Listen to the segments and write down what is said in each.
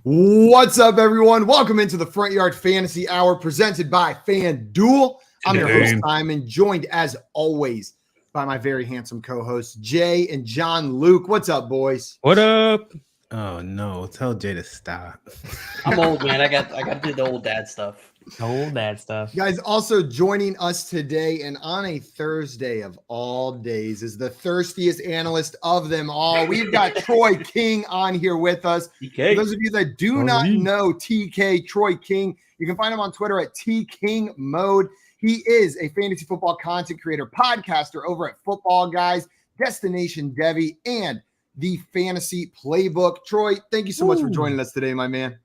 What's up, everyone? Welcome into the Front Yard Fantasy Hour presented by FanDuel. I'm your host, Simon, joined as always by my very handsome co-hosts, Jay and John Luke. What's up, boys? What up? Oh no, tell Jay to stop. I'm old, man. I got to do the old dad stuff. Old dad stuff. Guys, also joining us today and on a Thursday of all days is the thirstiest analyst of them all. We've got Troy King on here with us. TK. For those of you that do not know TK, Troy King, you can find him on Twitter at TKingMode. He is a fantasy football content creator, podcaster over at Football Guys, Destination Devy, and the Fantasy Playbook. Troy, thank you so much for joining us today, my man.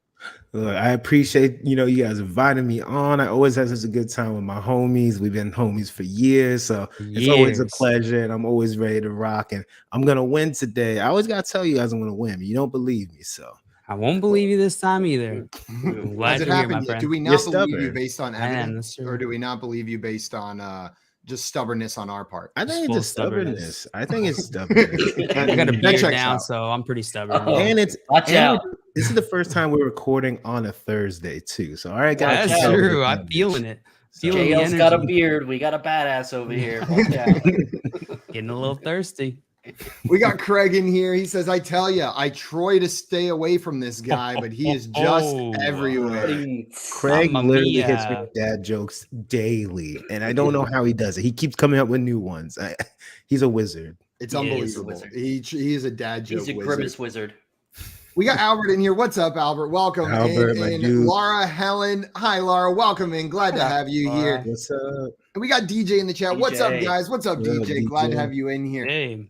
Look, I appreciate you guys inviting me on. I always have such a good time with my homies. We've been homies for years, so it's always a pleasure, and I'm always ready to rock. And I'm gonna win today. I always gotta tell you guys I'm gonna win. You don't believe me, so I won't believe you this time either. Glad to hear, my friend. Do we not believe you based on evidence, or do we not believe you based on just stubbornness on our part? I think it's just stubbornness. I think it's stubbornness. I got a beard now, so I'm pretty stubborn. And it's watch out. This is the first time we're recording on a Thursday too. So all right, guys. That's true. I'm feeling it. JL's got a beard. We got a badass over here. Getting a little thirsty. We got Craig in here. He says, I tell you, I try to stay away from this guy, but he is just everywhere. Craig literally hits me with dad jokes daily, and I don't know how he does it. He keeps coming up with new ones. He's a wizard. It's unbelievable. He is a dad joke He's a grimace wizard. We got Albert in here. What's up, Albert? Welcome. Albert, and Laura Helen. Hi, Laura. Welcome in. Glad to have you here. What's up? And we got DJ in the chat. DJ. What's up, guys? What's up, DJ? Glad to have you in here. Hey.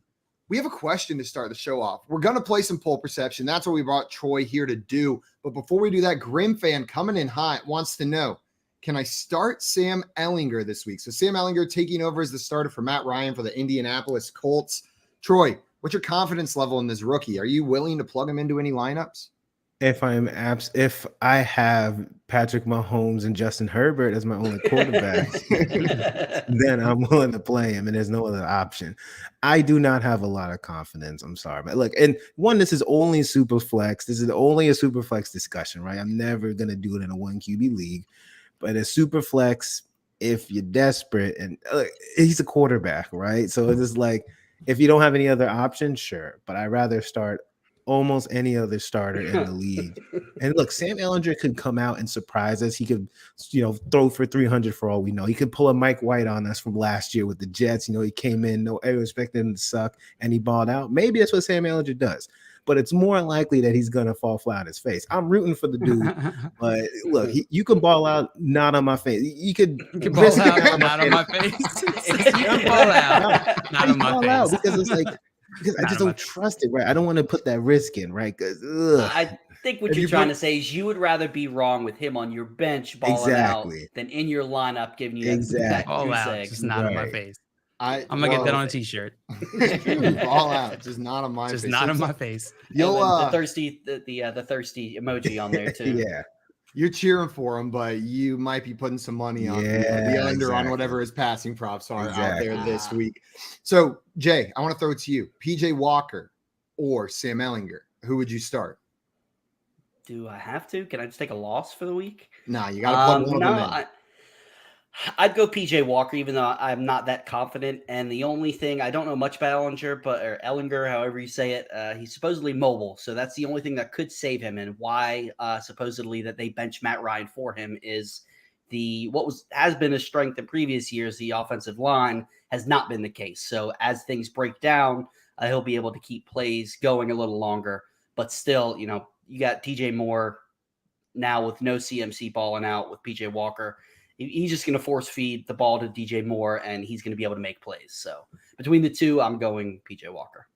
We have a question to start the show off. We're going to play some poll perception. That's what we brought Troy here to do. But before we do that, Grim fan coming in hot wants to know, can I start Sam Ehlinger this week? So Sam Ehlinger taking over as the starter for Matt Ryan for the Indianapolis Colts. Troy, what's your confidence level in this rookie? Are you willing to plug him into any lineups? If I have Patrick Mahomes and Justin Herbert as my only quarterbacks, then I'm willing to play him, and there's no other option. I do not have a lot of confidence. I'm sorry, but look, and this is only super flex. This is only a super flex discussion, right? I'm never gonna do it in a 1 QB league, but a super flex, if you're desperate, and he's a quarterback, right? So it's just like, if you don't have any other options, sure, but I'd rather start almost any other starter in the league. And look, Sam Ehlinger could come out and surprise us. He could, throw for 300 for all we know. He could pull a Mike White on us from last year with the Jets. He came in, everyone expected him to suck, and he balled out. Maybe that's what Sam Ehlinger does. But it's more likely that he's going to fall flat on his face. I'm rooting for the dude, but look, you can ball out, not on my face. You could ball out, not on my face. You can ball out, not on my face. Because it's like, because I just don't trust it, right? I don't want to put that risk in, right? Because I think what you're trying to say is you would rather be wrong with him on your bench balling out than in your lineup giving you that ball out, just not on my face. I'm gonna get that on a t-shirt. Ball out, just not on my face. Just not on my face. The thirsty emoji on there too. Yeah. You're cheering for him, but you might be putting some money on the under on whatever his passing props are out there this week. So, Jay, I want to throw it to you. PJ Walker or Sam Ehlinger. Who would you start? Do I have to? Can I just take a loss for the week? Nah, you got to plug one of them in. I'd go PJ Walker, even though I'm not that confident. And the only thing, I don't know much about Ehlinger, however you say it. He's supposedly mobile, so that's the only thing that could save him. And why supposedly that they bench Matt Ryan for him is has been a strength in previous years. The offensive line has not been the case. So as things break down, he'll be able to keep plays going a little longer. But still, you got DJ Moore now with no CMC balling out with PJ Walker. He's just going to force feed the ball to DJ Moore, and he's going to be able to make plays. So between the two, I'm going PJ Walker.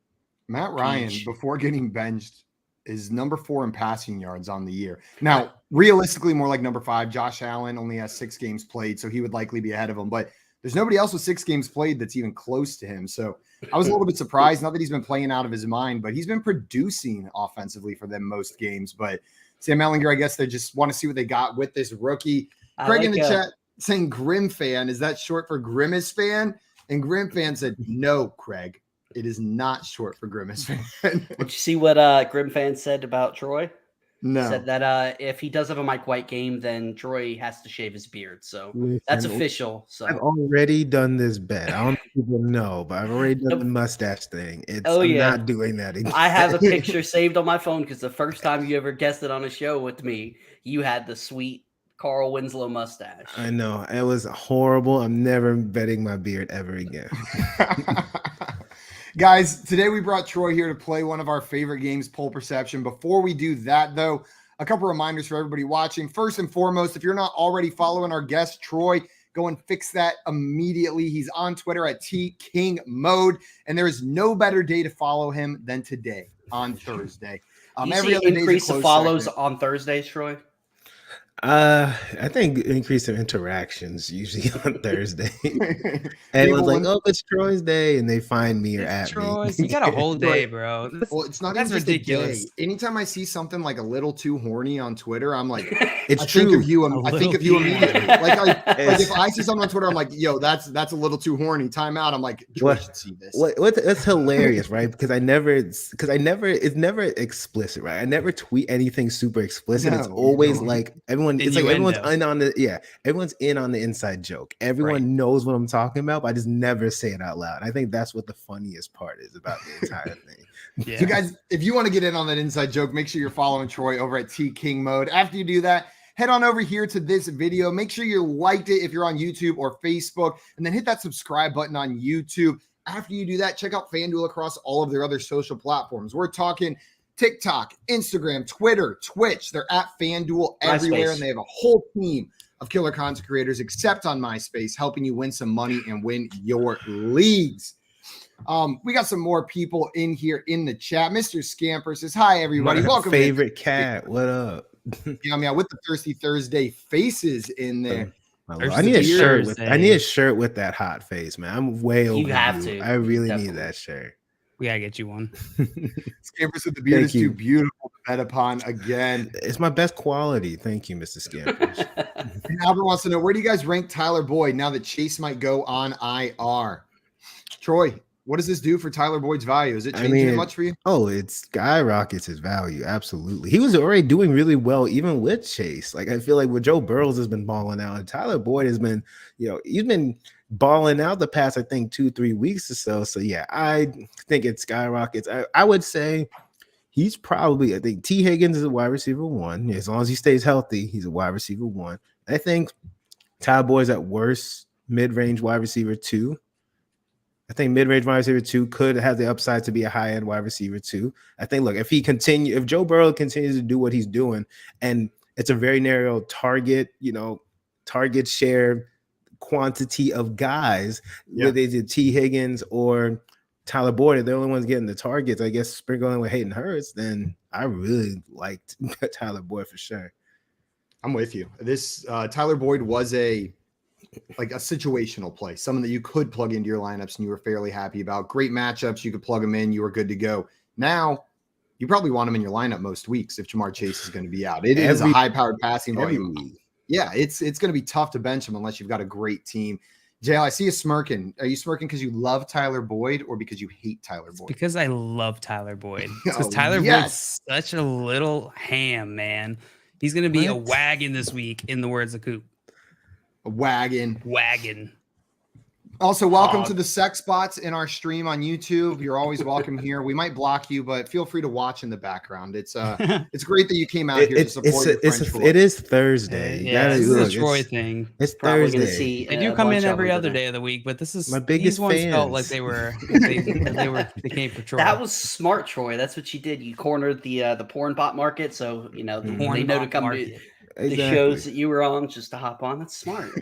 Matt Ryan, before getting benched, is number 4 in passing yards on the year. Now, realistically, more like number 5. Josh Allen only has 6 games played, so he would likely be ahead of him. But there's nobody else with 6 games played that's even close to him. So I was a little bit surprised. Not that he's been playing out of his mind, but he's been producing offensively for them most games. But Sam Ehlinger, I guess they just want to see what they got with this rookie. Craig in the chat saying Grim fan. Is that short for Grimace fan? And Grim fan said, no, Craig, it is not short for Grimace fan. Did you see what Grim fan said about Troy? No. Said that if he does have a Mike White game, then Troy has to shave his beard. So that's official. So I've already done this bet. I don't know if people know, but I've already done the mustache thing. I'm not doing that again. I have a picture saved on my phone because the first time you ever guessed it on a show with me, you had the sweet Carl Winslow mustache. I know. It was horrible. I'm never betting my beard ever again. Guys, today we brought Troy here to play one of our favorite games, Poll Perception. Before we do that, though, a couple reminders for everybody watching. First and foremost, if you're not already following our guest, Troy, go and fix that immediately. He's on Twitter at TKingMode, and there is no better day to follow him than today on Thursday. Every other increase of follows on Thursdays, Troy? I think increase of interactions usually on Thursday. And it was like, oh, it's Troy's day, and they find me or at Troy's. me. You got a whole day, bro. Well, it's not even ridiculous. Anytime I see something like a little too horny on Twitter, I'm like, it's I true. I think of you immediately. Like if I see something on Twitter, I'm like, yo, that's a little too horny. Time out. I'm like, Troy should see this. It's hilarious, right? Because it's never explicit, right? I never tweet anything super explicit. It's always like everyone's in on the inside joke. Everyone knows what I'm talking about, but I just never say it out loud. I think that's what the funniest part is about the entire thing. Yeah. So guys, if you want to get in on that inside joke, make sure you're following Troy over at TKingMode. After you do that, head on over here to this video. Make sure you liked it if you're on YouTube or Facebook, and then hit that subscribe button on YouTube. After you do that, check out FanDuel across all of their other social platforms. We're talking TikTok, Instagram, Twitter, Twitch. They're at FanDuel everywhere, and they have a whole team of killer content creators, except on MySpace, helping you win some money and win your leagues. We got some more people in here in the chat. Mr. Scamper says, hi, everybody. Welcome. Favorite cat. What up? Yeah, with the Thirsty Thursday faces in there. I need a shirt with that hot face, man. I'm way over. You have to. I really need that shirt. We gotta get you one. Scampers with the beard is too beautiful to bet upon again. It's my best quality. Thank you, Mr. Scampers. Albert wants to know, where do you guys rank Tyler Boyd now that Chase might go on IR? Troy, what does this do for Tyler Boyd's value? Is it changing much for you? Oh, it skyrockets his value. Absolutely. He was already doing really well, even with Chase. Like, I feel like with Joe Burrows has been balling out, and Tyler Boyd has been, he's been balling out the past, I think, 2-3 weeks or so. So yeah, I think it skyrockets. I would say he's probably, I think T. Higgins is a wide receiver 1. As long as he stays healthy, he's a wide receiver 1. I think Tyler Boyd's at worst mid-range wide receiver 2. I think mid-range wide receiver 2 could have the upside to be a high-end wide receiver 2. I think, look, if Joe Burrow continues to do what he's doing, and it's a very narrow target share quantity of guys, whether it's T. Higgins or Tyler Boyd, if they're the only ones getting the targets, I guess sprinkling with Hayden Hurst, then I really liked Tyler Boyd for sure. I'm with you. This Tyler Boyd was a situational play, someone that you could plug into your lineups and you were fairly happy about. Great matchups, you could plug him in, you were good to go. Now, you probably want him in your lineup most weeks if Jamar Chase is going to be out. It is a high-powered passing volume. Yeah, it's going to be tough to bench him unless you've got a great team. JL, I see you smirking. Are you smirking because you love Tyler Boyd or because you hate Tyler Boyd? Because I love Tyler Boyd. Because Tyler Boyd's such a little ham, man. He's going to be a wagon this week, in the words of Coop. A wagon. Also, welcome to the sex bots in our stream on YouTube. You're always welcome here. We might block you, but feel free to watch in the background. It's great that you came out here to support your French boy. It is Thursday. This is a Troy thing. It's Thursday. They do come in every other day of the week, but this is my biggest these ones fans. felt like they came for Troy. That was smart, Troy. That's what you did. You cornered the porn bot market, so they know to come to the shows that you were on just to hop on. That's smart.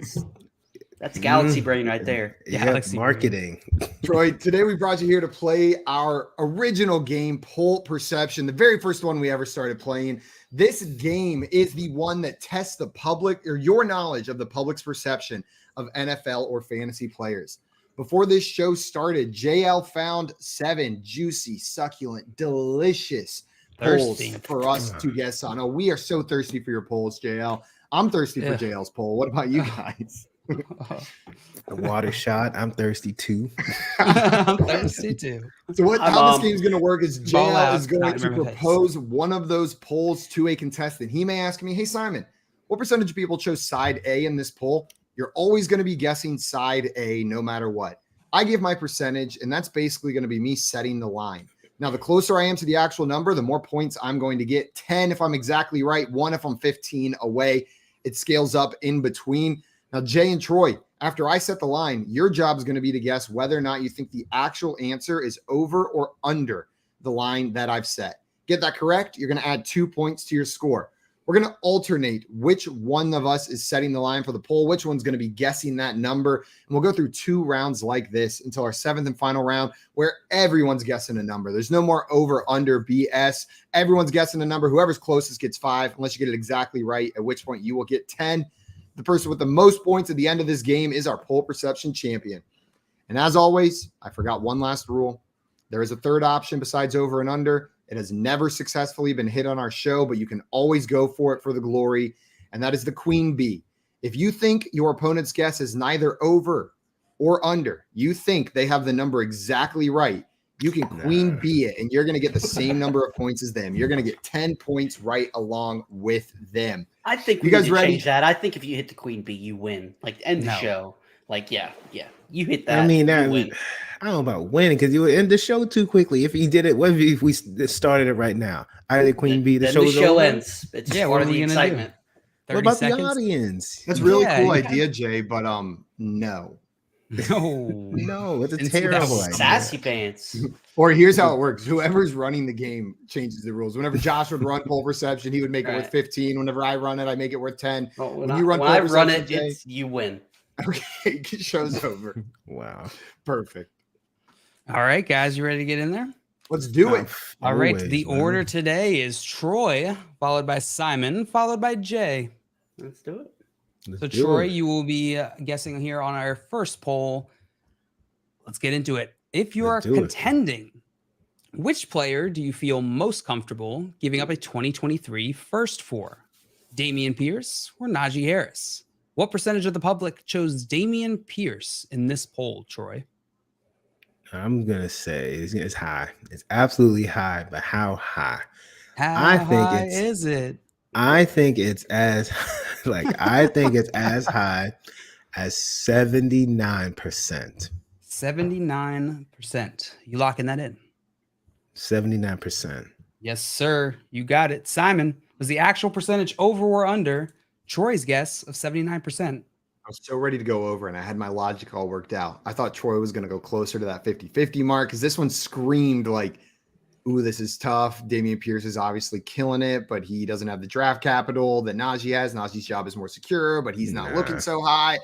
That's Galaxy brain right there. Galaxy marketing. Troy, today we brought you here to play our original game, Poll Perception, the very first one we ever started playing. This game is the one that tests the public or your knowledge of the public's perception of NFL or fantasy players. Before this show started, JL found 7 juicy, succulent, delicious polls for us to guess on. Oh, we are so thirsty for your polls, JL. I'm thirsty for JL's poll. What about you guys? A water shot. I'm thirsty too. I'm thirsty too. So how this game's going to work is Ball JL out, is going not to remember propose one of those polls to a contestant. He may ask me, hey, Simon, what percentage of people chose side A in this poll? You're always going to be guessing side A no matter what. I give my percentage, and that's basically going to be me setting the line. Now, the closer I am to the actual number, the more points I'm going to get. 10 if I'm exactly right, 1 if I'm 15 away. It scales up in between. Now, Jay and Troy, after I set the line, your job is going to be to guess whether or not you think the actual answer is over or under the line that I've set. Get that correct? You're going to add 2 points to your score. We're going to alternate which one of us is setting the line for the poll, which one's going to be guessing that number. And we'll go through 2 rounds like this until our 7th and final round where everyone's guessing a number. There's no more over, under, BS. Everyone's guessing a number. Whoever's closest gets 5, unless you get it exactly right, at which point you will get 10. The person with the most points at the end of this game is our poll perception champion. And as always, I forgot one last rule. There is a third option besides over and under. It has never successfully been hit on our show, but you can always go for it for the glory. And that is the queen bee. If you think your opponent's guess is neither over or under, you think they have the number exactly right, you can queen bee it, and you're going to get the same number of points as them. You're going to get 10 points right along with them. I think you guys ready? Change that. I think if you hit the queen bee, you win. Like end the show. Like yeah, you hit that. I mean, you win. I don't know about winning because you would end the show too quickly. If you did it, what if we started it right now? I did queen bee. The show ends. It's what are the we gonna excitement. do? What about seconds? the audience? That's really cool idea, Jay, but no. No, it's a terrible idea. Sassy pants. Or here's how it works. Whoever's running the game changes the rules. Whenever Josh would run poll perception, he would make it worth 15. Whenever I run it, I make it worth 10. Well, when I run it, Jay, you win. Okay, show's over. Wow. Perfect. All right, guys, you ready to get in there? Let's do it. All right, the order today is Troy, followed by Simon, followed by Jay. Let's do it. So, Troy, you will be guessing here on our first poll. Let's get into it. If you are contending, which player do you feel most comfortable giving up a 2023 first for? Dameon Pierce or Najee Harris? What percentage of the public chose Dameon Pierce in this poll, Troy? I'm going to say it's high. It's absolutely high, but how high? How high is it? I think it's as as high as 79%. 79%. You locking that in? 79%. Yes, sir. You got it. Simon, was the actual percentage over or under Troy's guess of 79%? I was so ready to go over, and I had my logic all worked out. I thought Troy was going to go closer to that 50-50 mark because this one screamed like, ooh, this is tough. Dameon Pierce is obviously killing it, but he doesn't have the draft capital that Najee has. Najee's job is more secure, but he's not looking so high.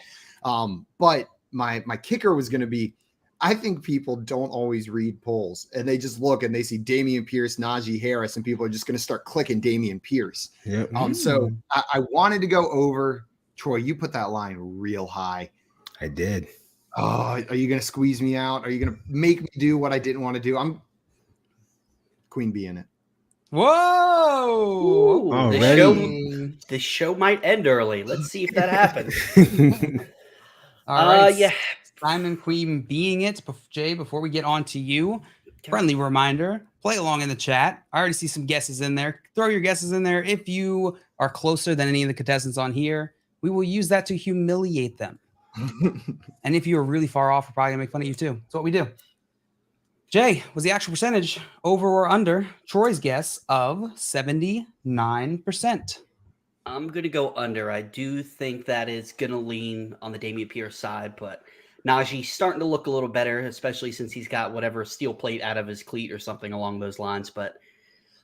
But my kicker was going to be, I think people don't always read polls, and they just look and they see Dameon Pierce, Najee Harris, and people are just going to start clicking Dameon Pierce. Yep. So I wanted to go over. Troy, you put that line real high. I did. Oh, are you going to squeeze me out? Are you going to make me do what I didn't want to do? I'm queen bee in it. Whoa! Ooh, this show might end early. Let's see if that happens. All right. Yeah. Simon Queen being it. Jay, before we get on to you, friendly reminder, play along in the chat. I already see some guesses in there. Throw your guesses in there. If you are closer than any of the contestants on here, we will use that to humiliate them. And if you are really far off, we're probably going to make fun of you too. That's what we do. Jay, was the actual percentage over or under Troy's guess of 79%? I'm going to go under. I do think that is going to lean on the Dameon Pierce side, but Najee's starting to look a little better, especially since he's got whatever steel plate out of his cleat or something along those lines. But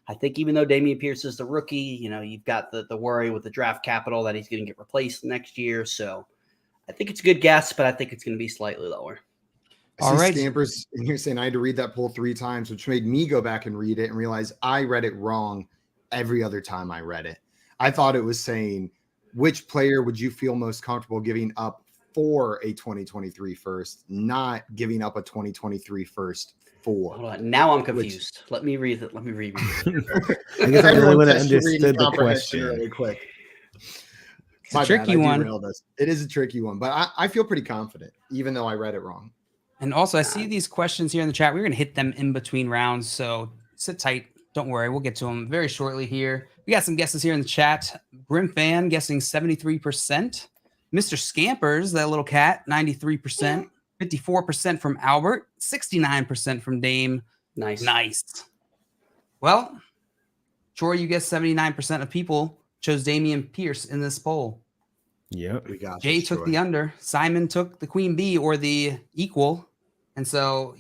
I think even though Dameon Pierce is the rookie, you've got the worry with the draft capital that he's going to get replaced next year. So I think it's a good guess, but I think it's going to be slightly lower. All right. Stampers in here saying I had to read that poll 3 times, which made me go back and read it and realize I read it wrong every other time I read it. I thought it was saying, which player would you feel most comfortable giving up for a 2023 first, not giving up a 2023 first for. Hold on. Now I'm confused. Let me read it. I guess I'm the only one that understood the question really quick. It's a tricky one. It is a tricky one, but I feel pretty confident, even though I read it wrong. And also, I see these questions here in the chat. We're going to hit them in between rounds, so sit tight. Don't worry. We'll get to them very shortly here. We got some guesses here in the chat. Grim Fan guessing 73%. Mr. Scampers, that little cat, 93%. 54% from Albert. 69% from Dame. Nice. Well, Troy, you guessed 79% of people chose Damian Pierce in this poll. Yep. We got Jay took the under. Simon took the queen bee or the equal. And so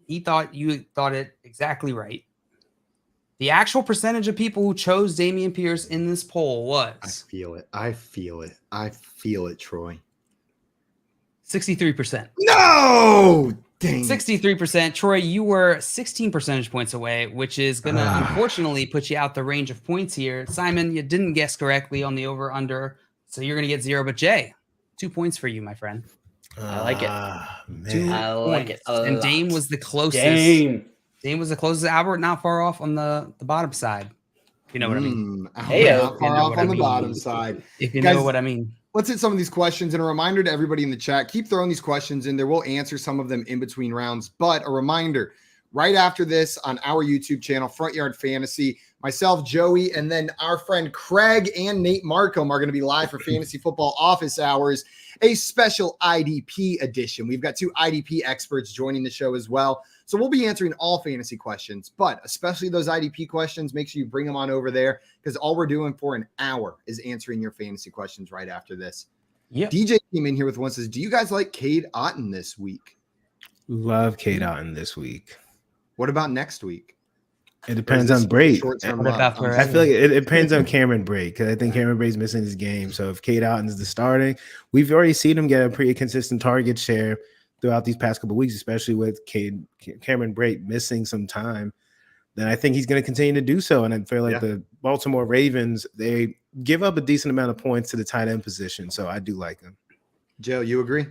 he thought you thought it exactly right. The actual percentage of people who chose Damian Pierce in this poll was... I feel it, Troy. 63%. No! Dang. 63%. Troy, you were 16 percentage points away, which is going to unfortunately put you out the range of points here. Simon, you didn't guess correctly on the over-under, so you're going to get 0. But Jay, 2 points for you, my friend. I like it. I like it. And Dame was the closest. Dame was the closest. Albert, not far off on the bottom side. If you know what I mean. Not far off on the bottom side. If you know what I mean. Let's hit some of these questions. And a reminder to everybody in the chat, keep throwing these questions in there. We'll answer some of them in between rounds. But a reminder, right after this on our YouTube channel, Front Yard Fantasy, myself, Joey, and then our friend Craig and Nate Markham are going to be live for Fantasy Football Office Hours, a special IDP edition. We've got 2 IDP experts joining the show as well. So we'll be answering all fantasy questions, but especially those IDP questions, make sure you bring them on over there because all we're doing for an hour is answering your fantasy questions right after this. Yeah. DJ came in here with one, says, do you guys like Cade Otton this week? Love Cade Otton this week. What about next week? It depends on Brate. I feel like it depends on Cameron Brate because I think Cameron Brate's missing his game. So if Cade Otton is the starting, we've already seen him get a pretty consistent target share throughout these past couple of weeks, especially with Cameron Brate missing some time, then I think he's going to continue to do so. And I feel like the Baltimore Ravens, they give up a decent amount of points to the tight end position. So I do like him. Joe, you agree?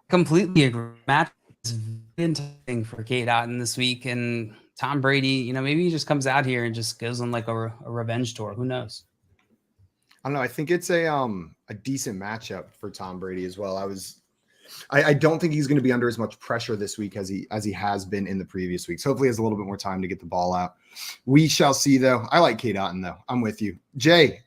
Completely agree. Matt is interesting for Cade Otton this week. And Tom Brady, maybe he just comes out here and just goes on like a revenge tour. Who knows? I don't know. I think it's a decent matchup for Tom Brady as well. I don't think he's going to be under as much pressure this week as he has been in the previous weeks. Hopefully he has a little bit more time to get the ball out. We shall see, though. I like Cade Otton, though. I'm with you. Jay,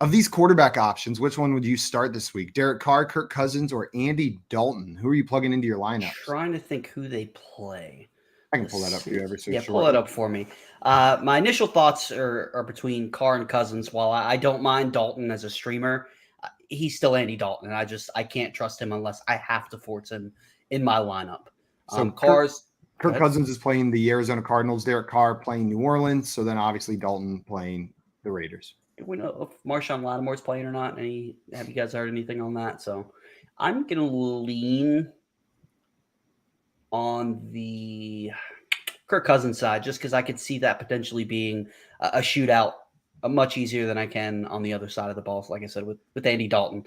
of these quarterback options, which one would you start this week? Derek Carr, Kirk Cousins, or Andy Dalton? Who are you plugging into your lineup? Trying to think who they play. I can pull that up for you ever so short. Pull it up for me. My initial thoughts are between Carr and Cousins. While I don't mind Dalton as a streamer, he's still Andy Dalton, and I can't trust him unless I have to force him in my lineup. So Kirk Cousins is playing the Arizona Cardinals. Derek Carr playing New Orleans. So then obviously Dalton playing the Raiders. Do we know if Marshawn Lattimore's playing or not? Have you guys heard anything on that? So I'm going to lean on the Kirk Cousins side just because I could see that potentially being a shootout much easier than I can on the other side of the ball. So like I said, with Andy Dalton,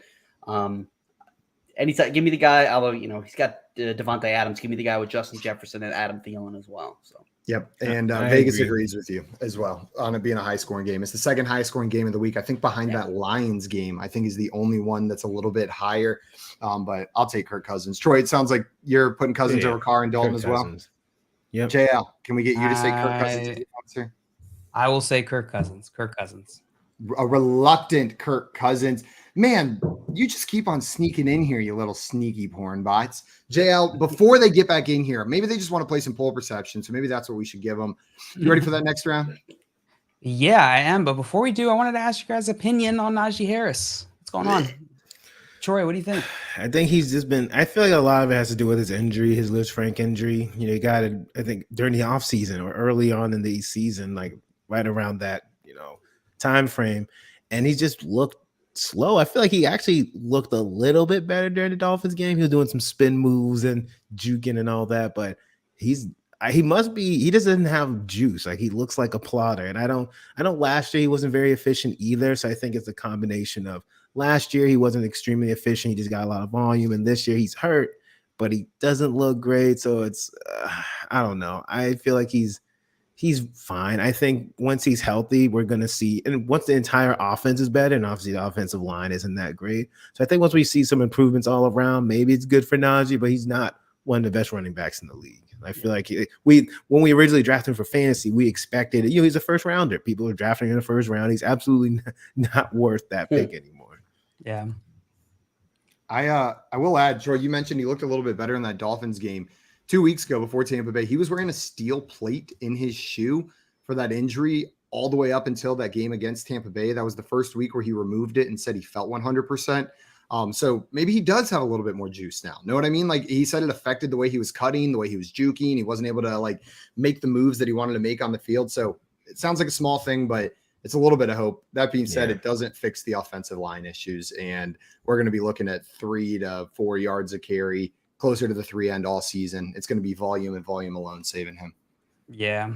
anytime, give me the guy. Although he's got Devontae Adams, give me the guy with Justin Jefferson and Adam Thielen as well. So yep, and Vegas agrees with you as well on it being a high scoring game. It's the second highest scoring game of the week. I think behind that Lions game, I think is the only one that's a little bit higher. But I'll take Kirk Cousins. Troy, it sounds like you're putting Cousins over Carr and Dalton as well. Yep. JL, can we get you to say Kirk Cousins? I will say Kirk Cousins. A reluctant Kirk Cousins. Man, you just keep on sneaking in here, you little sneaky porn bots. JL, before they get back in here, maybe they just want to play some poll perception, so maybe that's what we should give them. You ready for that next round? Yeah, I am. But before we do, I wanted to ask you guys' opinion on Najee Harris. What's going on? Troy, what do you think? I think he's just been – I feel like a lot of it has to do with his injury, his Liz Frank injury. He got it, I think, during the offseason or early on in the season, like right around that, time frame. And he just looked slow. I feel like he actually looked a little bit better during the Dolphins game. He was doing some spin moves and juking and all that, but he doesn't have juice. Like he looks like a plotter. And I don't last year he wasn't very efficient either. So I think it's a combination of last year he wasn't extremely efficient. He just got a lot of volume. And this year he's hurt, but he doesn't look great. So it's, I don't know. I feel like he's he's fine. I think once he's healthy, we're going to see, and once the entire offense is better, and obviously the offensive line isn't that great. So I think once we see some improvements all around, maybe it's good for Najee, but he's not one of the best running backs in the league. I feel like when we originally drafted him for fantasy, we expected, he's a first rounder. People are drafting in the first round. He's absolutely not worth that pick anymore. Yeah. I will add, Troy, you mentioned he looked a little bit better in that Dolphins game 2 weeks ago before Tampa Bay. He was wearing a steel plate in his shoe for that injury all the way up until that game against Tampa Bay. That was the first week where he removed it and said he felt 100%. So maybe he does have a little bit more juice now. Know what I mean? Like he said, it affected the way he was cutting, the way he was juking. He wasn't able to like make the moves that he wanted to make on the field. So it sounds like a small thing, but it's a little bit of hope. That being said, It doesn't fix the offensive line issues. And we're going to be looking at 3 to 4 yards a carry, closer to the 3 end all season. It's going to be volume and volume alone saving him. Yeah.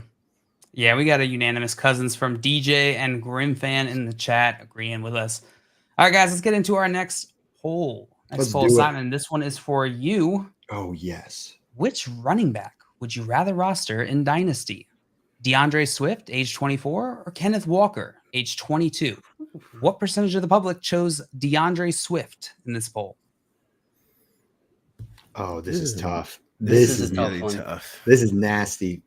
Yeah, we got a unanimous Cousins from DJ and Grimfan in the chat agreeing with us. All right, guys, let's get into our next poll. Next poll, Simon. This one is for you. Oh, yes. Which running back would you rather roster in Dynasty? DeAndre Swift, age 24, or Kenneth Walker, age 22? What percentage of the public chose DeAndre Swift in this poll? Oh, this is tough. This is really tough. This is nasty.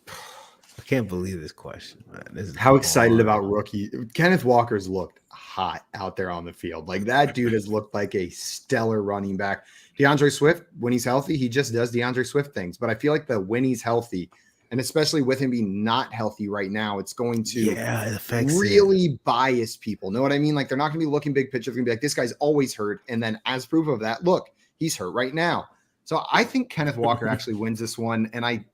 I can't believe this question, man. This is how excited about rookie Kenneth Walker's looked hot out there on the field. Like that dude has looked like a stellar running back. DeAndre Swift, when he's healthy, he just does DeAndre Swift things. But I feel like when he's healthy, and especially with him being not healthy right now, it's going to really bias people. Know what I mean? Like they're not going to be looking big picture. They're going to be like, this guy's always hurt. And then as proof of that, look, he's hurt right now. So I think Kenneth Walker actually wins this one. And I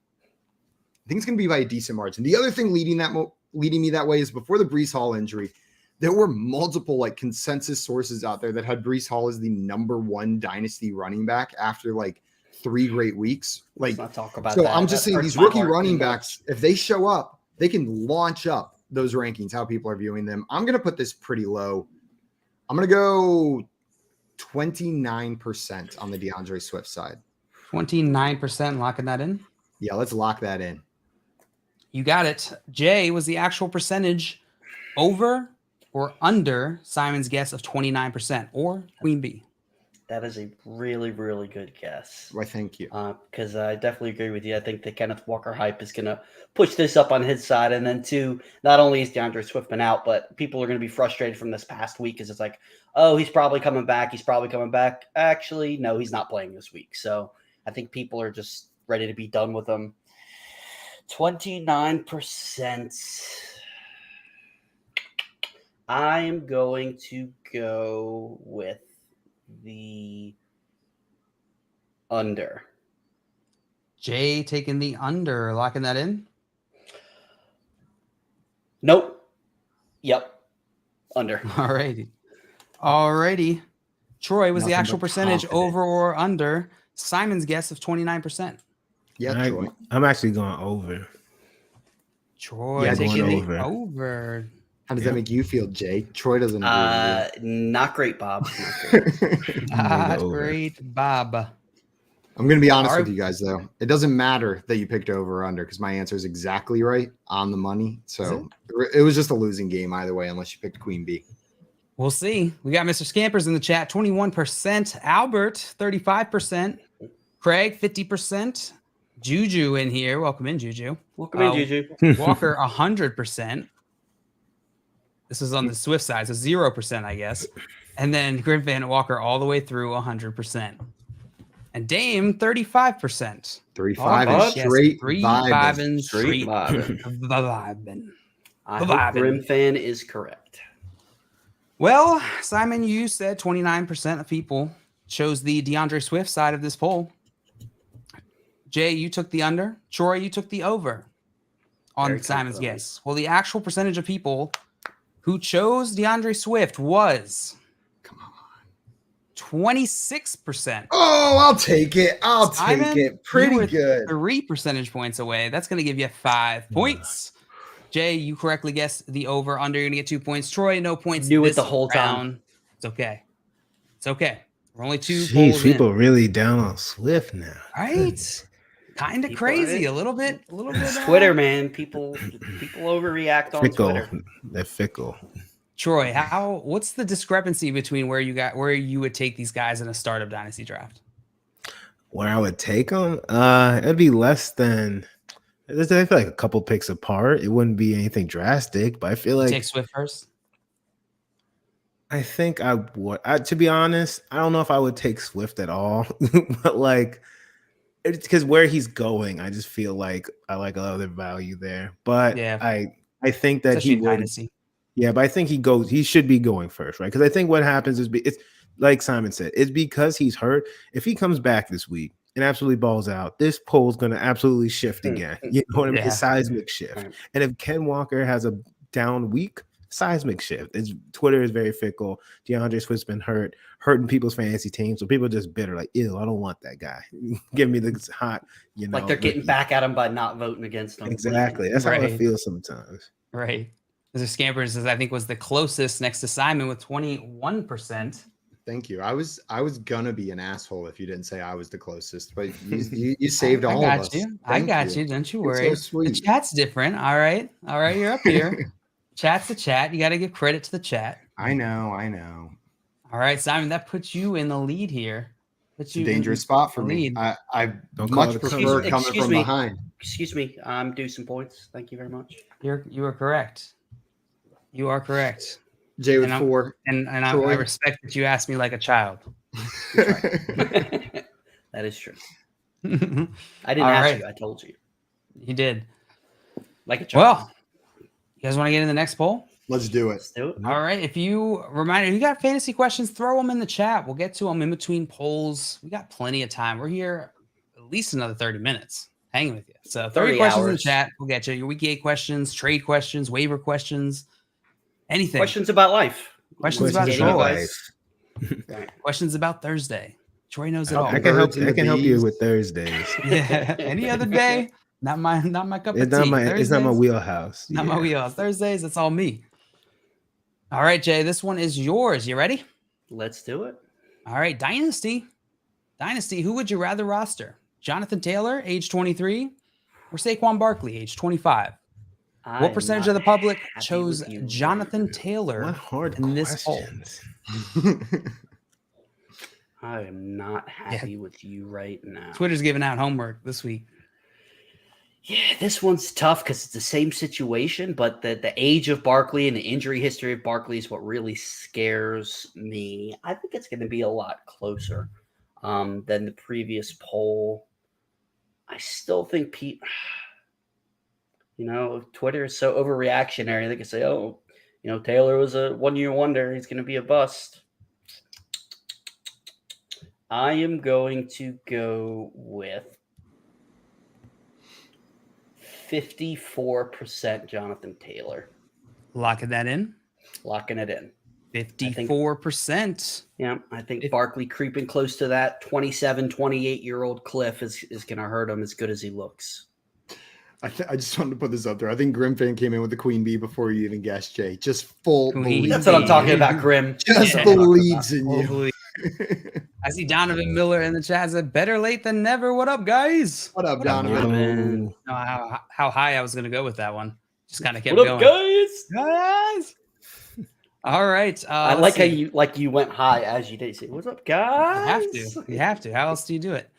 think it's going to be by a decent margin. The other thing leading me that way is before the Breece Hall injury, there were multiple like consensus sources out there that had Breece Hall as the number 1 dynasty running back after like 3 great weeks. Like, let's not talk about so that. I'm just saying these rookie running backs, if they show up, they can launch up those rankings, how people are viewing them. I'm going to put this pretty low. I'm going to go 29% on the DeAndre Swift side. 29%, locking that in? Yeah, let's lock that in. You got it. Jay, was the actual percentage over or under Simon's guess of 29% or Queen Bee? That is a really, really good guess. Why, thank you. Because I definitely agree with you. I think the Kenneth Walker hype is going to push this up on his side. And then, two, not only is DeAndre Swift been out, but people are going to be frustrated from this past week because it's like, oh, he's probably coming back. He's probably coming back. Actually, no, he's not playing this week. So I think people are just ready to be done with him. 29%. I am going to go with the under. Jay taking the under, locking that in? Nope. Yep. Under. Alrighty. Troy, was the actual percentage confident. over or under Simon's guess of 29%? Yeah, Troy. I'm actually going over. Troy taking the over. How does that make you feel, Jay? Troy doesn't agree with you. Not great, Bob. Not great, Bob. I'm going to be honest with you guys, though. It doesn't matter that you picked over or under because my answer is exactly right on the money. So it was just a losing game either way, unless you picked Queen Bee. We'll see. We got Mr. Scampers in the chat, 21%. Albert, 35%. Craig, 50%. Juju in here. Welcome in, Juju. Welcome in, Juju. Walker, 100%. This is on the Swift side, so 0%, I guess. And then Grim Van Walker all the way through 100%. And Dame, 35%. 35 and straight vibing. Straight vibing. I hope Grim Fan is correct. Well, Simon, you said 29% of people chose the DeAndre Swift side of this poll. Jay, you took the under. Troy, you took the over on Simon's guess. Well, the actual percentage of people who chose DeAndre Swift was 26%. Oh, I'll take it. Take it. Pretty good. 3 percentage points away. That's going to give you 5 points. Jay, you correctly guessed the over. Under, you're going to get 2 points. Troy, no points. Knew it the whole time. It's okay. It's okay. We're only 2 Jeez, polls people in. really down on Swift now. Right? Kind of People- crazy, a little bit. Twitter, man. People overreact on Fickle. Twitter. They're fickle. Troy, what's the discrepancy between where you would take these guys in a startup dynasty draft? Where I would take them, it'd be less than. I feel like a couple picks apart. It wouldn't be anything drastic, but I feel like Take Swift first. I think I would. To be honest, I don't know if I would take Swift at all, but like, it's because where he's going, I just feel like I like a lot of the value there. But Yeah. I think that Especially he in would. dynasty. Yeah, but I think he should be going first, right? Because I think what happens is it's like Simon said, it's because he's hurt. If he comes back this week and absolutely balls out, this poll's going to absolutely shift again. You know what I mean? Yeah. It's seismic shift. Right. And if Ken Walker has a down week, seismic shift. Twitter is very fickle. DeAndre Swift's been hurting people's fantasy teams, so people are just bitter, like, ew, I don't want that guy. Give me the hot, Like they're getting back at him by not voting against him. Exactly. That's how I feel sometimes. Right. Mr. Scampers, I think, was the closest next to Simon with 21%. Thank you. I was gonna be an asshole if you didn't say I was the closest, but you saved all of us. I got you. Don't you worry. It's so sweet. The chat's different. All right. You're up here. Chat's the chat. You got to give credit to the chat. I know. All right, Simon, that puts you in the lead here. It's a dangerous spot for me. I much prefer coming from behind. Excuse me. I'm due some points. Thank you very much. You are correct. You are correct. Jay with 4. And I respect that you asked me like a child. That is true. I didn't ask you. I told you. You did. Like a child. Well, you guys want to get in the next poll? Let's do it. Let's do it. All right. If you got fantasy questions, throw them in the chat. We'll get to them in between polls. We got plenty of time. We're here at least another 30 minutes hanging with you. So 30 questions in the chat. We'll get you your week 8 questions, trade questions, waiver questions, anything. Questions about life. Questions about life. Questions about Thursday. Troy knows it all. I can help you with Thursdays. Yeah. Any other day? Not my cup of tea. It's not my wheelhouse. Not my wheelhouse. Thursdays, it's all me. All right, Jay, this one is yours. You ready? Let's do it. All right, Dynasty. Who would you rather roster? Jonathan Taylor, age 23, or Saquon Barkley, age 25? What percentage of the public chose Jonathan Taylor in this poll? I am not happy with you right now. Twitter's giving out homework this week. Yeah, this one's tough because it's the same situation, but the age of Barkley and the injury history of Barkley is what really scares me. I think it's going to be a lot closer than the previous poll. I still think Twitter is so overreactionary. They can say, Taylor was a one-year wonder. He's going to be a bust. I am going to go with 54% Jonathan Taylor. Locking that in? Locking it in. 54%. Yeah, I think Barkley creeping close to that 27, 28-year-old cliff is going to hurt him as good as he looks. I just wanted to put this up there. I think Grim Fan came in with the Queen Bee before you even guessed, Jay. Just full belief. That's what I'm talking about, Grim. Just believes in you. I see Donovan Miller in the chat said, better late than never. What up, guys? What up, Donovan? How high I was going to go with that one. Just kind of kept going. What up, guys? All right. I like how you went high as you did. Say, what's up, guys? You have to. How else do you do it?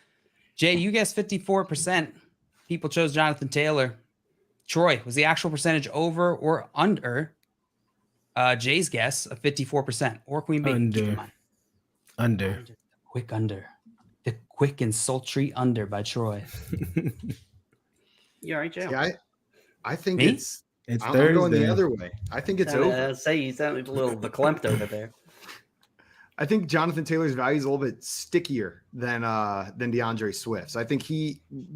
Jay, you guessed 54%. People chose Jonathan Taylor. Troy, was the actual percentage over or under Jay's guess of 54% or Queen Bee? Under. Quick under. The quick and sultry under by Troy. You all right, Jay? Yeah, I think Me? it's I'm going the other way. I think it's over. Say you sound a little verklempt over there. I think Jonathan Taylor's value is a little bit stickier than DeAndre Swift's. I think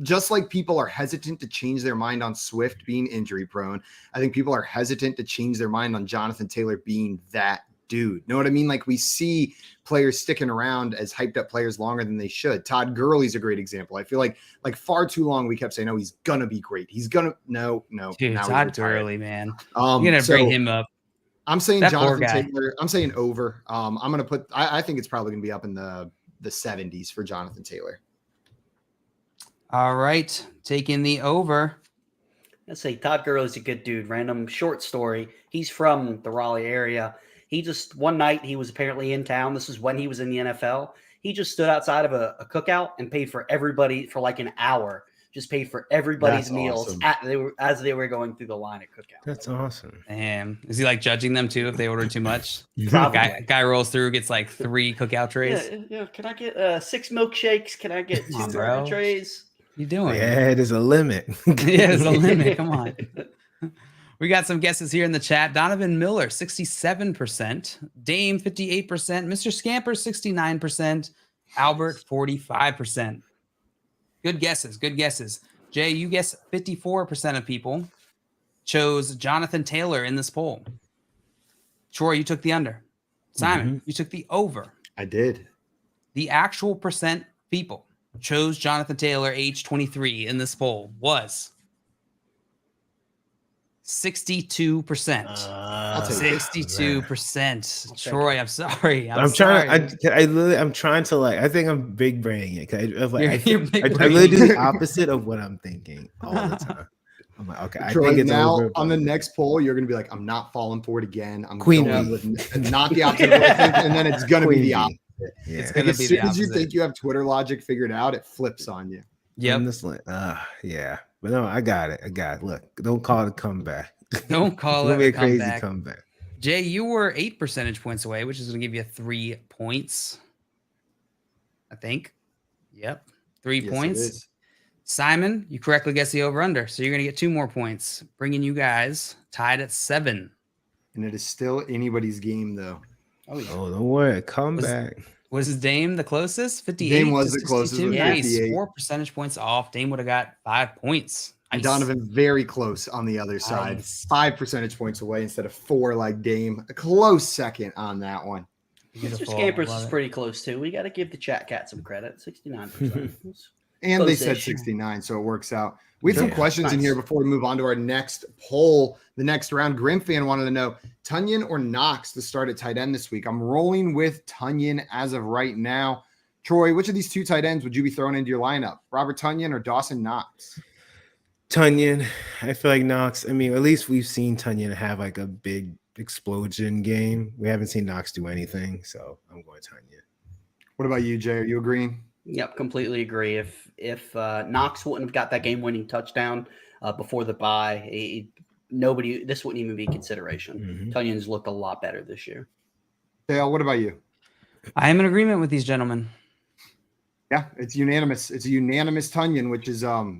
just like people are hesitant to change their mind on Swift being injury prone, I think people are hesitant to change their mind on Jonathan Taylor being that dude. Know what I mean? Like we see players sticking around as hyped up players longer than they should. Todd Gurley's a great example. I feel like far too long we kept saying, "Oh, he's gonna be great. He's gonna no." Dude, now Todd Gurley, man. You're gonna bring him up. I'm saying Jonathan Taylor. I'm saying over. I'm gonna put. I think it's probably gonna be up in the 70s for Jonathan Taylor. All right, taking the over. Let's say Todd Gurley's a good dude. Random short story. He's from the Raleigh area. He just one night he was apparently in town. This is when he was in the NFL. He just stood outside of a cookout and paid for everybody for like an hour. Just paid for everybody's That's awesome. As they were going through the line at cookout. That's awesome. Damn. Is he like judging them too if they order too much? Probably. Guy rolls through, gets like 3 cookout trays. Yeah. Can I get 6 milkshakes? Can I get 2 burger trays? What you doing? Yeah, there's a limit. Yeah, there's a limit. Come on. We got some guesses here in the chat. Donovan Miller, 67%. Dame, 58%. Mr. Scamper, 69%. Albert, 45%. Good guesses. Good guesses. Jay, you guessed 54% of people chose Jonathan Taylor in this poll. Troy, you took the under. Simon, you took the over. I did. The actual percent people chose Jonathan Taylor, age 23, in this poll was 62%. 62%. Troy, I'm sorry. I'm trying to like, I think I'm big braining it. I literally do the opposite of what I'm thinking all the time. I'm like, okay, Troy, I think it's now over. On the next poll, you're gonna be like, I'm not falling for it again. I'm Queen going with not the opposite of what I think, and then it's gonna be the opposite. Yeah. It's Like, gonna as be soon the as you opposite. think you have Twitter logic figured out, it flips on you. Yep. Yeah. But no, I got it. Look, don't call it a comeback. Don't call It's it gonna be a a crazy comeback. comeback. Jay, you were 8 percentage points away, which is going to give you 3 points. I think. Yep. 3 Yes, it points. is. Simon, you correctly guessed the over-under, so you're going to get 2 more points, bringing you guys tied at 7. And it is still anybody's game, though. Oh, yeah. Oh, don't worry. Comeback. Was Dame the closest? 58. Dame was to the closest 62. with Nice. 58. 4 percentage points off. Dame would have got 5 points. And Nice. Donovan very close on the other side. Nice. 5 percentage points away instead of 4 like Dame. A close second on that one. Mr. Beautiful. Scampers Love is it. pretty close too. We got to give the chat cat some credit. 69%. And they said Close-ish. 69, so it works out. We have some Yeah. questions in Nice. here before we move on to our next poll. The next round, Grim fan wanted to know Tunyon or Knox to start at tight end this week. I'm rolling with Tunyon as of right now. Troy, which of these 2 tight ends would you be throwing into your lineup? Robert Tunyon or Dawson Knox? Tunyon. I feel like Knox. I mean, at least we've seen Tunyon have like a big explosion game. We haven't seen Knox do anything, so I'm going Tunyon. What about you, Jay? Are you agreeing? Yep, completely agree. If Knox wouldn't have got that game-winning touchdown before the bye, this wouldn't even be a consideration. Tunyon's looked a lot better this year. Dale, what about you? I am in agreement with these gentlemen. Yeah, it's unanimous. It's a unanimous Tunyon, which is a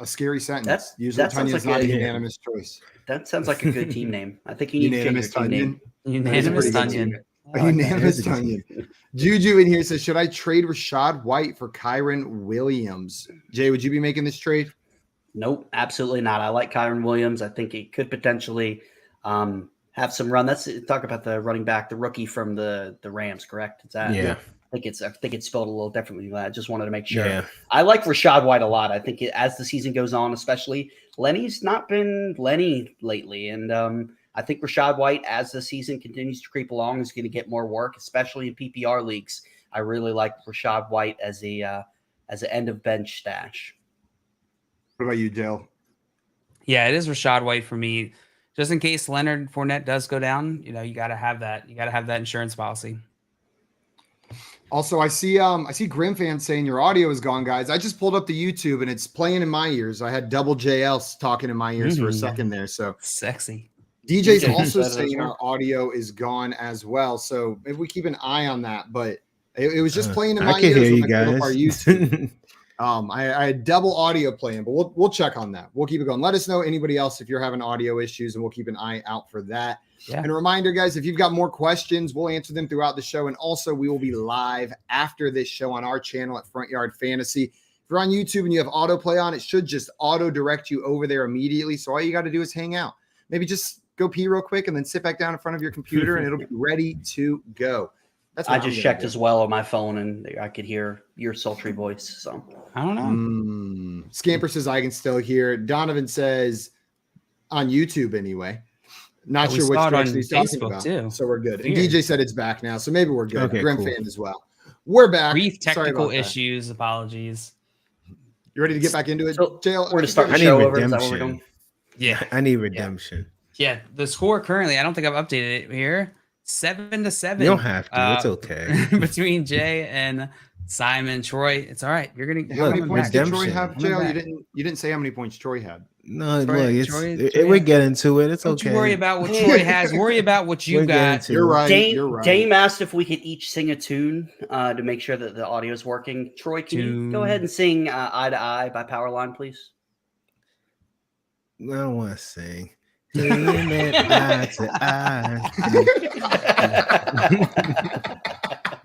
scary sentence. Usually that sounds Tunyon's like not a a- unanimous choice. That sounds like a good team name. I think you need to change your team name. Unanimous That is a pretty Tunyon. A unanimous Tunyon. Juju in here says, should I trade Rashad White for Kyron Williams? Jay, would you be making this trade? Nope, absolutely not. I like Kyron Williams. I think he could potentially have some run. That's talk about the running back, the rookie from the Rams, correct? Is that? Yeah. I think it's spelled a little differently. I just wanted to make sure. Yeah. I like Rashad White a lot. I think as the season goes on, especially Lenny's not been Lenny lately, and I think Rashad White, as the season continues to creep along, is going to get more work, especially in PPR leagues. I really like Rashad White as an end of bench stash. What about you, Dale? Yeah, it is Rashad White for me. Just in case Leonard Fournette does go down, you got to have that. You got to have that insurance policy. Also, I see Grim fans saying your audio is gone, guys. I just pulled up the YouTube and it's playing in my ears. I had double JL talking in my ears for a second there. So Sexy. DJ's DJ also said it as saying well. our audio is gone as well. So maybe we keep an eye on that. But it was just playing in my I can ears hear when you I pulled up our guys. YouTube. I had double audio playing, but we'll check on that. We'll keep it going. Let us know anybody else if you're having audio issues, and we'll keep an eye out for that. Yeah. And a reminder, guys, if you've got more questions, we'll answer them throughout the show. And also, we will be live after this show on our channel at Front Yard Fantasy. If you're on YouTube and you have autoplay on, it should just auto direct you over there immediately. So all you got to do is hang out. Maybe just go pee real quick and then sit back down in front of your computer and it'll be ready to go. That's what I I'm just gonna checked do. as well on my phone, and I could hear your sultry voice. So I don't know. Scamper says I can still hear. Donovan says on YouTube anyway. Not We sure which saw it on direction he's talking Facebook, about. too. So we're good. And Weird. DJ said it's back now, so maybe we're good. Okay, Grim cool. fan as well. We're back. Brief Sorry technical about that. issues. Apologies. You ready to get back into it, So, Jail? we're to start I the need show over. Is that what we're redemption. doing? Yeah. I need redemption. Yeah. The score currently, I don't think I've updated it here. 7-7. You don't have to. It's okay. Between Jay and Simon, Troy. It's all right. You're gonna How many coming points back. did Troy Redemption. have, Coming Jail? back. You didn't say how many points Troy had. No, Troy- look, Troy- we're getting to it. It's Don't okay. you worry about what Troy has. Worry about what you We're getting got. to You're it. right. Dame, You're right. Dame asked if we could each sing a tune to make sure that the audio is working. Troy, can you go Tune. ahead and sing "Eye to Eye" by Powerline, please? I don't want to sing. Eye to eye.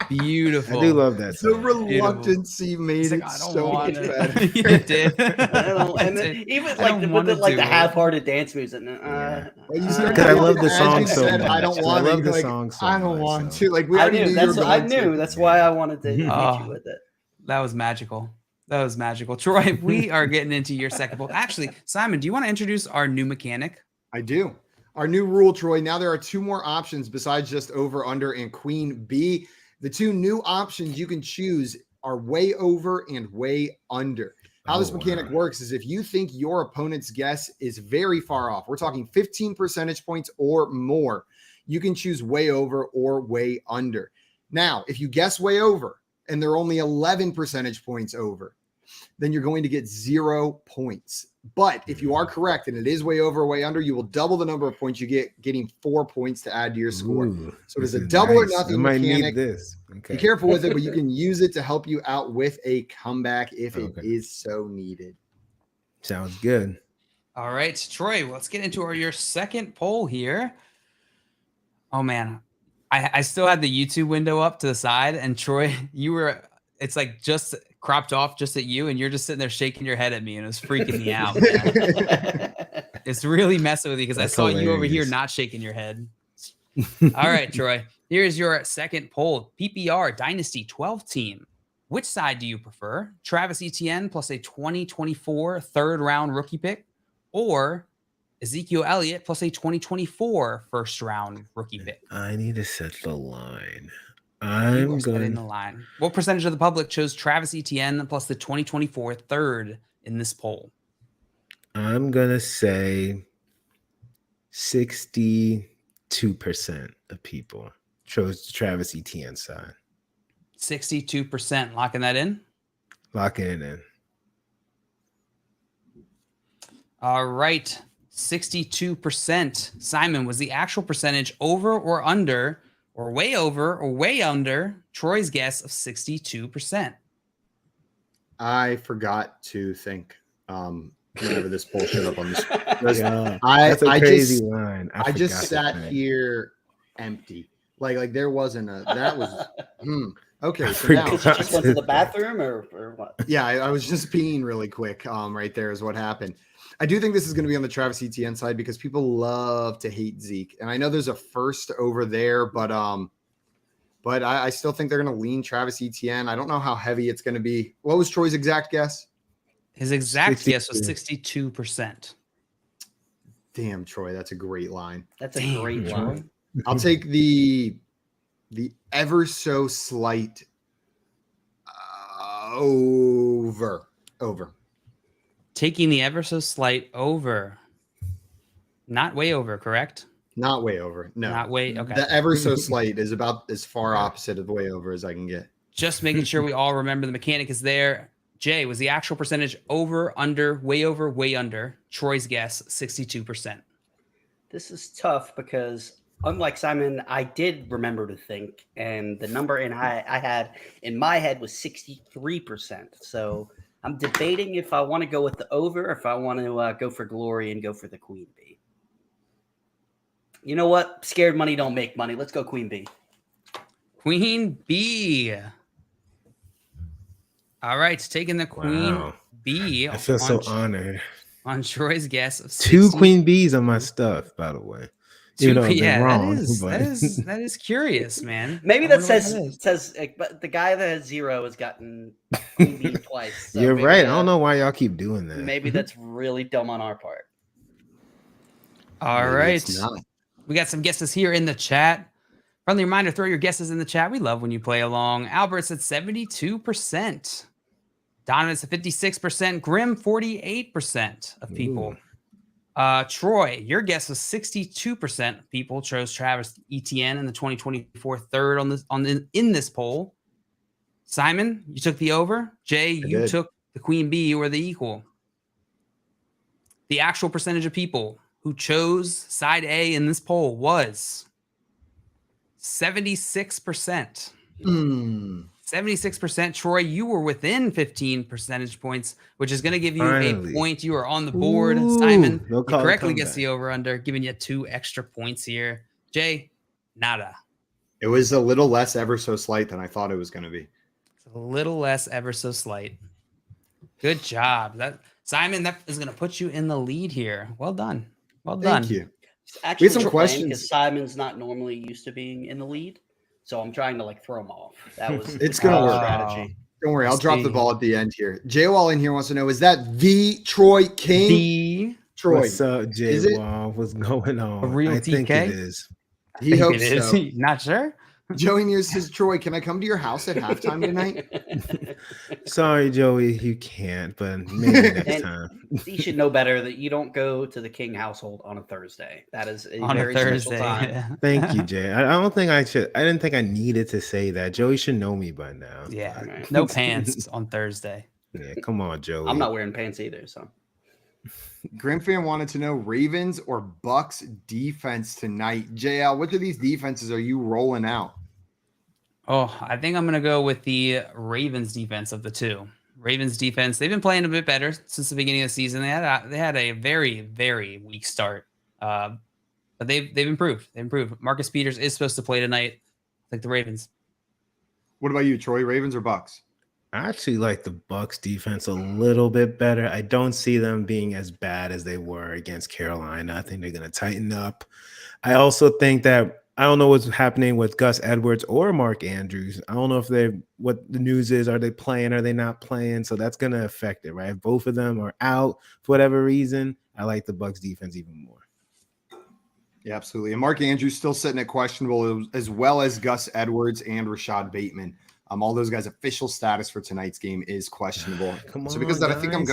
Beautiful. I do love that The song. reluctancy made He's it like, I don't so want much it. better. It did. I don't- and then It did. even I like don't the, wanna with the, like do the it. half-hearted dance music. Well, you Because started I talking love the as song you so said, I much. don't I want love it. the Like, song so I don't much, want so. to. Like we I already knew knew. that's you were I going to. knew that's why I wanted to hit Oh. you with it. That was magical. That was magical. Troy, we are getting into your second poll. Actually, Simon, do you want to introduce our new mechanic? I do. Our new rule, Troy. Now there are two more options besides just over, under, and queen bee. The two new options you can choose are way over and way under. How this mechanic works is if you think your opponent's guess is very far off, we're talking 15 percentage points or more, you can choose way over or way under. Now, if you guess way over and they're only 11 percentage points over, then you're going to get 0 points. But if you are correct and it is way over or way under, you will double the number of points you get, getting 4 points to add to your score. Ooh, So it is this a double or nice. nothing I might mechanic. need this. Okay. Be careful with it, but you can use it to help you out with a comeback if it Okay. is so needed. Sounds good. All right, Troy, let's get into your second poll here. Oh, man. I still had the YouTube window up to the side, and Troy, it's like just cropped off just at you, and you're just sitting there shaking your head at me, and it was freaking me out, man. It's really messing with you because I That's saw you over here hilarious. not shaking your head. All right, Troy, here's your second poll. PPR Dynasty 12 team. Which side do you prefer? Travis Etienne plus a 2024 third round rookie pick, or Ezekiel Elliott plus a 2024 first round rookie pick? I need to set the line. You I'm are setting going. the line. What percentage of the public chose Travis Etienne plus the 2024 third in this poll? I'm gonna say 62% of people chose the Travis Etienne side. 62%. Locking that in. Locking it in. All right. 62%. Simon, was the actual percentage over or under, or way over or way under Troy's guess of 62%? I forgot to think whenever this poll showed up on the screen. Yeah, I that's a I crazy just line. I just forgot to sat think. here empty. Like there wasn't a that was okay. I So forgot. now Did you just went to the bathroom or what? yeah, I was just peeing really quick. Right there is what happened. I do think this is going to be on the Travis Etienne side because people love to hate Zeke, and I know there's a first over there, but I still think they're going to lean Travis Etienne. I don't know how heavy it's going to be. What was Troy's exact guess? His exact guess was 62. 62%. Damn, Troy, that's a great line. That's a Damn, great Troy. line. I'll take the ever so slight over. Taking the ever so slight over. Not way over, correct? Not way over. No. Not way. Okay. The ever so slight is about as far opposite of way over as I can get. Just making sure we all remember the mechanic is there. Jay, was the actual percentage over, under, way under? Troy's guess, 62%. This is tough because unlike Simon, I did remember to think, and the number I had in my head was 63%. So I'm debating if I want to go with the over or if I want to go for glory and go for the queen bee. You know what? Scared money don't make money. Let's go queen bee. Queen bee. All right, taking the queen Wow. bee. I feel so honored. On Troy's guess of 2 60 queen bees on my stuff, by the way. Two- I've been yeah, wrong, that but- is curious, man. Maybe I that wonder what that is. says like, but the guy that has 0 has gotten queen bee twice. So You're maybe right. I don't know why y'all keep doing that. Maybe that's really dumb on our part. All Maybe right. it's not. We got some guesses here in the chat. Friendly reminder, throw your guesses in the chat. We love when you play along. Albert's at 72%. Donovan's at 56%. Grim, 48% of people. Troy, your guess was 62% of people chose Travis Etienne in the 2024 third in this poll. Simon, you took the over. Jay, you took the queen bee or the equal. The actual percentage of people who chose side A in this poll was 76%. 76%. Troy, you were within 15 percentage points, which is going to give you a point. You are on the board. Simon, you correctly guessed the over-under, giving you 2 extra points here. Jay, nada. It was a little less ever so slight than I thought it was going to be. It's a little less ever so slight. Good job. Simon, that is going to put you in the lead here. Well done. Well done. Thank you. Actually, we had some questions because Simon's not normally used to being in the lead. So I'm trying to throw him off. That was it's gonna work. Strategy. Don't worry, I'll drop the ball at the end here. Jay Wall in here wants to know: is that the Troy King? The Troy. What's up, Jay Wall? What's going on? A real I TK? think it is. He hopes so. Not sure. Joey Nears says, Troy, can I come to your house at halftime tonight? Sorry, Joey, you can't, but maybe next time. You should know better that you don't go to the King household on a Thursday. That is a very special time. Yeah. Thank you, Jay. I don't think I should. I didn't think I needed to say that. Joey should know me by now. Yeah, right. No pants on Thursday. Yeah, come on, Joey. I'm not wearing pants either, so. Grim fan wanted to know Ravens or Bucks defense tonight. JL, which of these defenses are you rolling out? Oh, I think I'm going to go with the Ravens defense of the two. Ravens defense, they've been playing a bit better since the beginning of the season. They had a very, very weak start, but they've improved. They've improved. Marcus Peters is supposed to play tonight, like the Ravens. What about you, Troy? Ravens or Bucks? I actually like the Bucks defense a little bit better. I don't see them being as bad as they were against Carolina. I think they're going to tighten up. I also think that I don't know what's happening with Gus Edwards or Mark Andrews. I don't know if what the news is. Are they playing? Are they not playing? So that's going to affect it, right? If both of them are out for whatever reason, I like the Bucks defense even more. Yeah, absolutely. And Mark Andrews still sitting at questionable, as well as Gus Edwards and Rashad Bateman. All those guys' official status for tonight's game is questionable. So because of that, I think I'm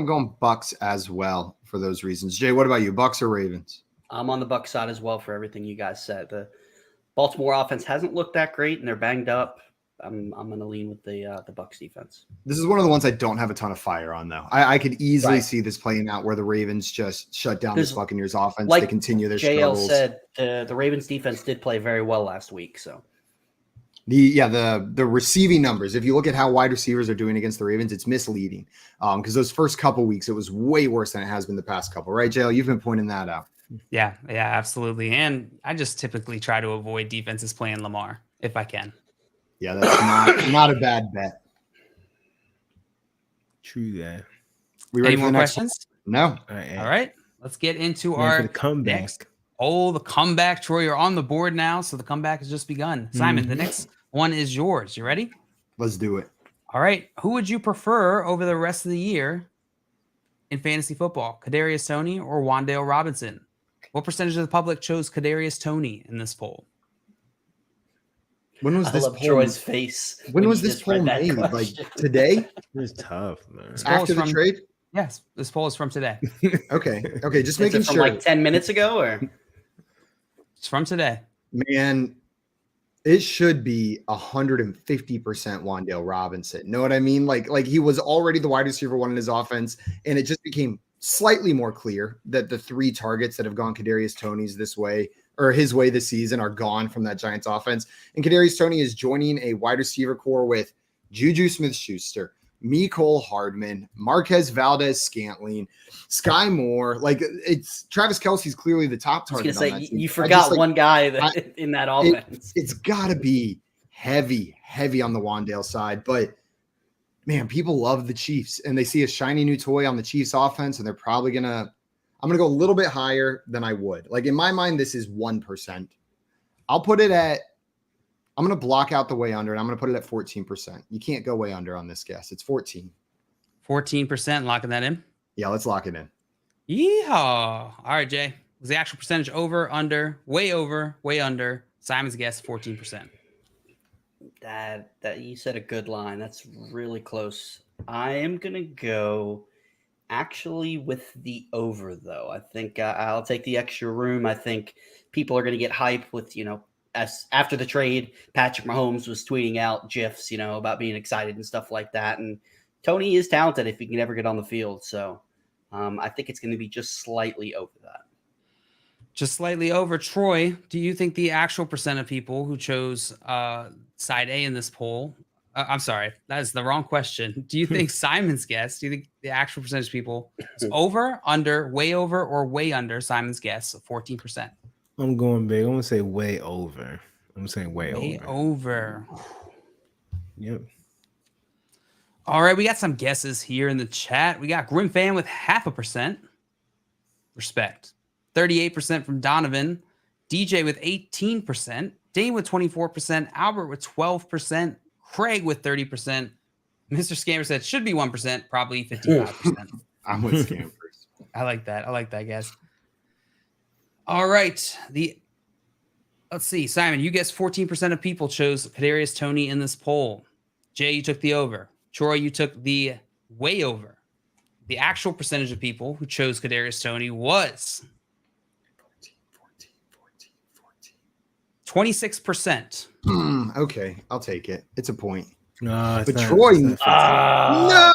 going Bucks as well for those reasons. Jay, what about you? Bucks or Ravens? I'm on the Bucks side as well for everything you guys said. The Baltimore offense hasn't looked that great, and they're banged up. I'm going to lean with the Bucks defense. This is one of the ones I don't have a ton of fire on, though. I could easily see this playing out where the Ravens just shut down this Buccaneers offense. They continue their JL struggles. said, the Ravens defense did play very well last week, so. The receiving numbers, if you look at how wide receivers are doing against the Ravens, it's misleading because those first couple weeks, it was way worse than it has been the past couple, right, JL? You've been pointing that out. Yeah, absolutely. And I just typically try to avoid defenses playing Lamar if I can. Yeah, that's not a bad bet. True that. We ready Any for more the next questions? One? No. All right. Let's get into our comeback. Next. Oh, the comeback. Troy, you're on the board now, so the comeback has just begun. Simon, the next one is yours. You ready? Let's do it. All right. Who would you prefer over the rest of the year in fantasy football? Kadarius Toney or Wan'Dale Robinson? What percentage of the public chose Kadarius Toney in this poll? When was this poll? Troy's face. When was this poll made? Like today? It was tough, man. After the trade? Yes, this poll is from today. Okay, just making from sure. Like 10 minutes ago, or it's from today. Man, it should be 150% Wan'Dale Robinson. Know what I mean? Like he was already the wide receiver one in his offense, and it just became slightly more clear that the 3 targets that have gone Kadarius Toney's this way or his way this season are gone from that Giants offense. And Kadarius Toney is joining a wide receiver core with Juju Smith-Schuster, Mecole Hardman, Marquez Valdez-Scantling, Sky Moore. Like it's Travis Kelce's clearly the top target. I was going to say, you forgot one guy in that offense. It's got to be heavy on the Wan'Dale side. But, man, people love the Chiefs, and they see a shiny new toy on the Chiefs offense, and they're probably going to – I'm going to go a little bit higher than I would. Like, in my mind, this is 1%. I'll put it at – I'm going to block out the way under, and I'm going to put it at 14%. You can't go way under on this guess. It's 14. 14%, locking that in? Yeah, let's lock it in. Yeehaw. All right, Jay. Was the actual percentage over, under, way under? Simon's guess, 14%. That you said a good line. That's really close. I am gonna go actually with the over though. I think I'll take the extra room. I think people are gonna get hype with as after the trade, Patrick Mahomes was tweeting out gifs about being excited and stuff like that. And Tony is talented if he can ever get on the field. So I think it's going to be just slightly over that. Just slightly over. Troy, do you think the actual percent of people who chose side A in this poll, I'm sorry, that is the wrong question. Do you think Simon's guess, do you think the actual percentage of people is over, under, way over, or way under Simon's guess of 14%? I'm going big. I'm going to say way over. I'm saying way over. Yep. All right, we got some guesses here in the chat. We got Grim Fan with 0.5%. Respect. 38% from Donovan. DJ with 18%. Dane with 24%. Albert with 12%. Craig with 30%. Mr. Scammer said should be 1%, probably 55%. I'm with Scammers. I like that. I like that, guys. All right. Let's see. Simon, you guessed 14% of people chose Kadarius Toney in this poll. Jay, you took the over. Troy, you took the way over. The actual percentage of people who chose Kadarius Toney was 26%. Okay, I'll take it. It's a point. No, but Troy, no,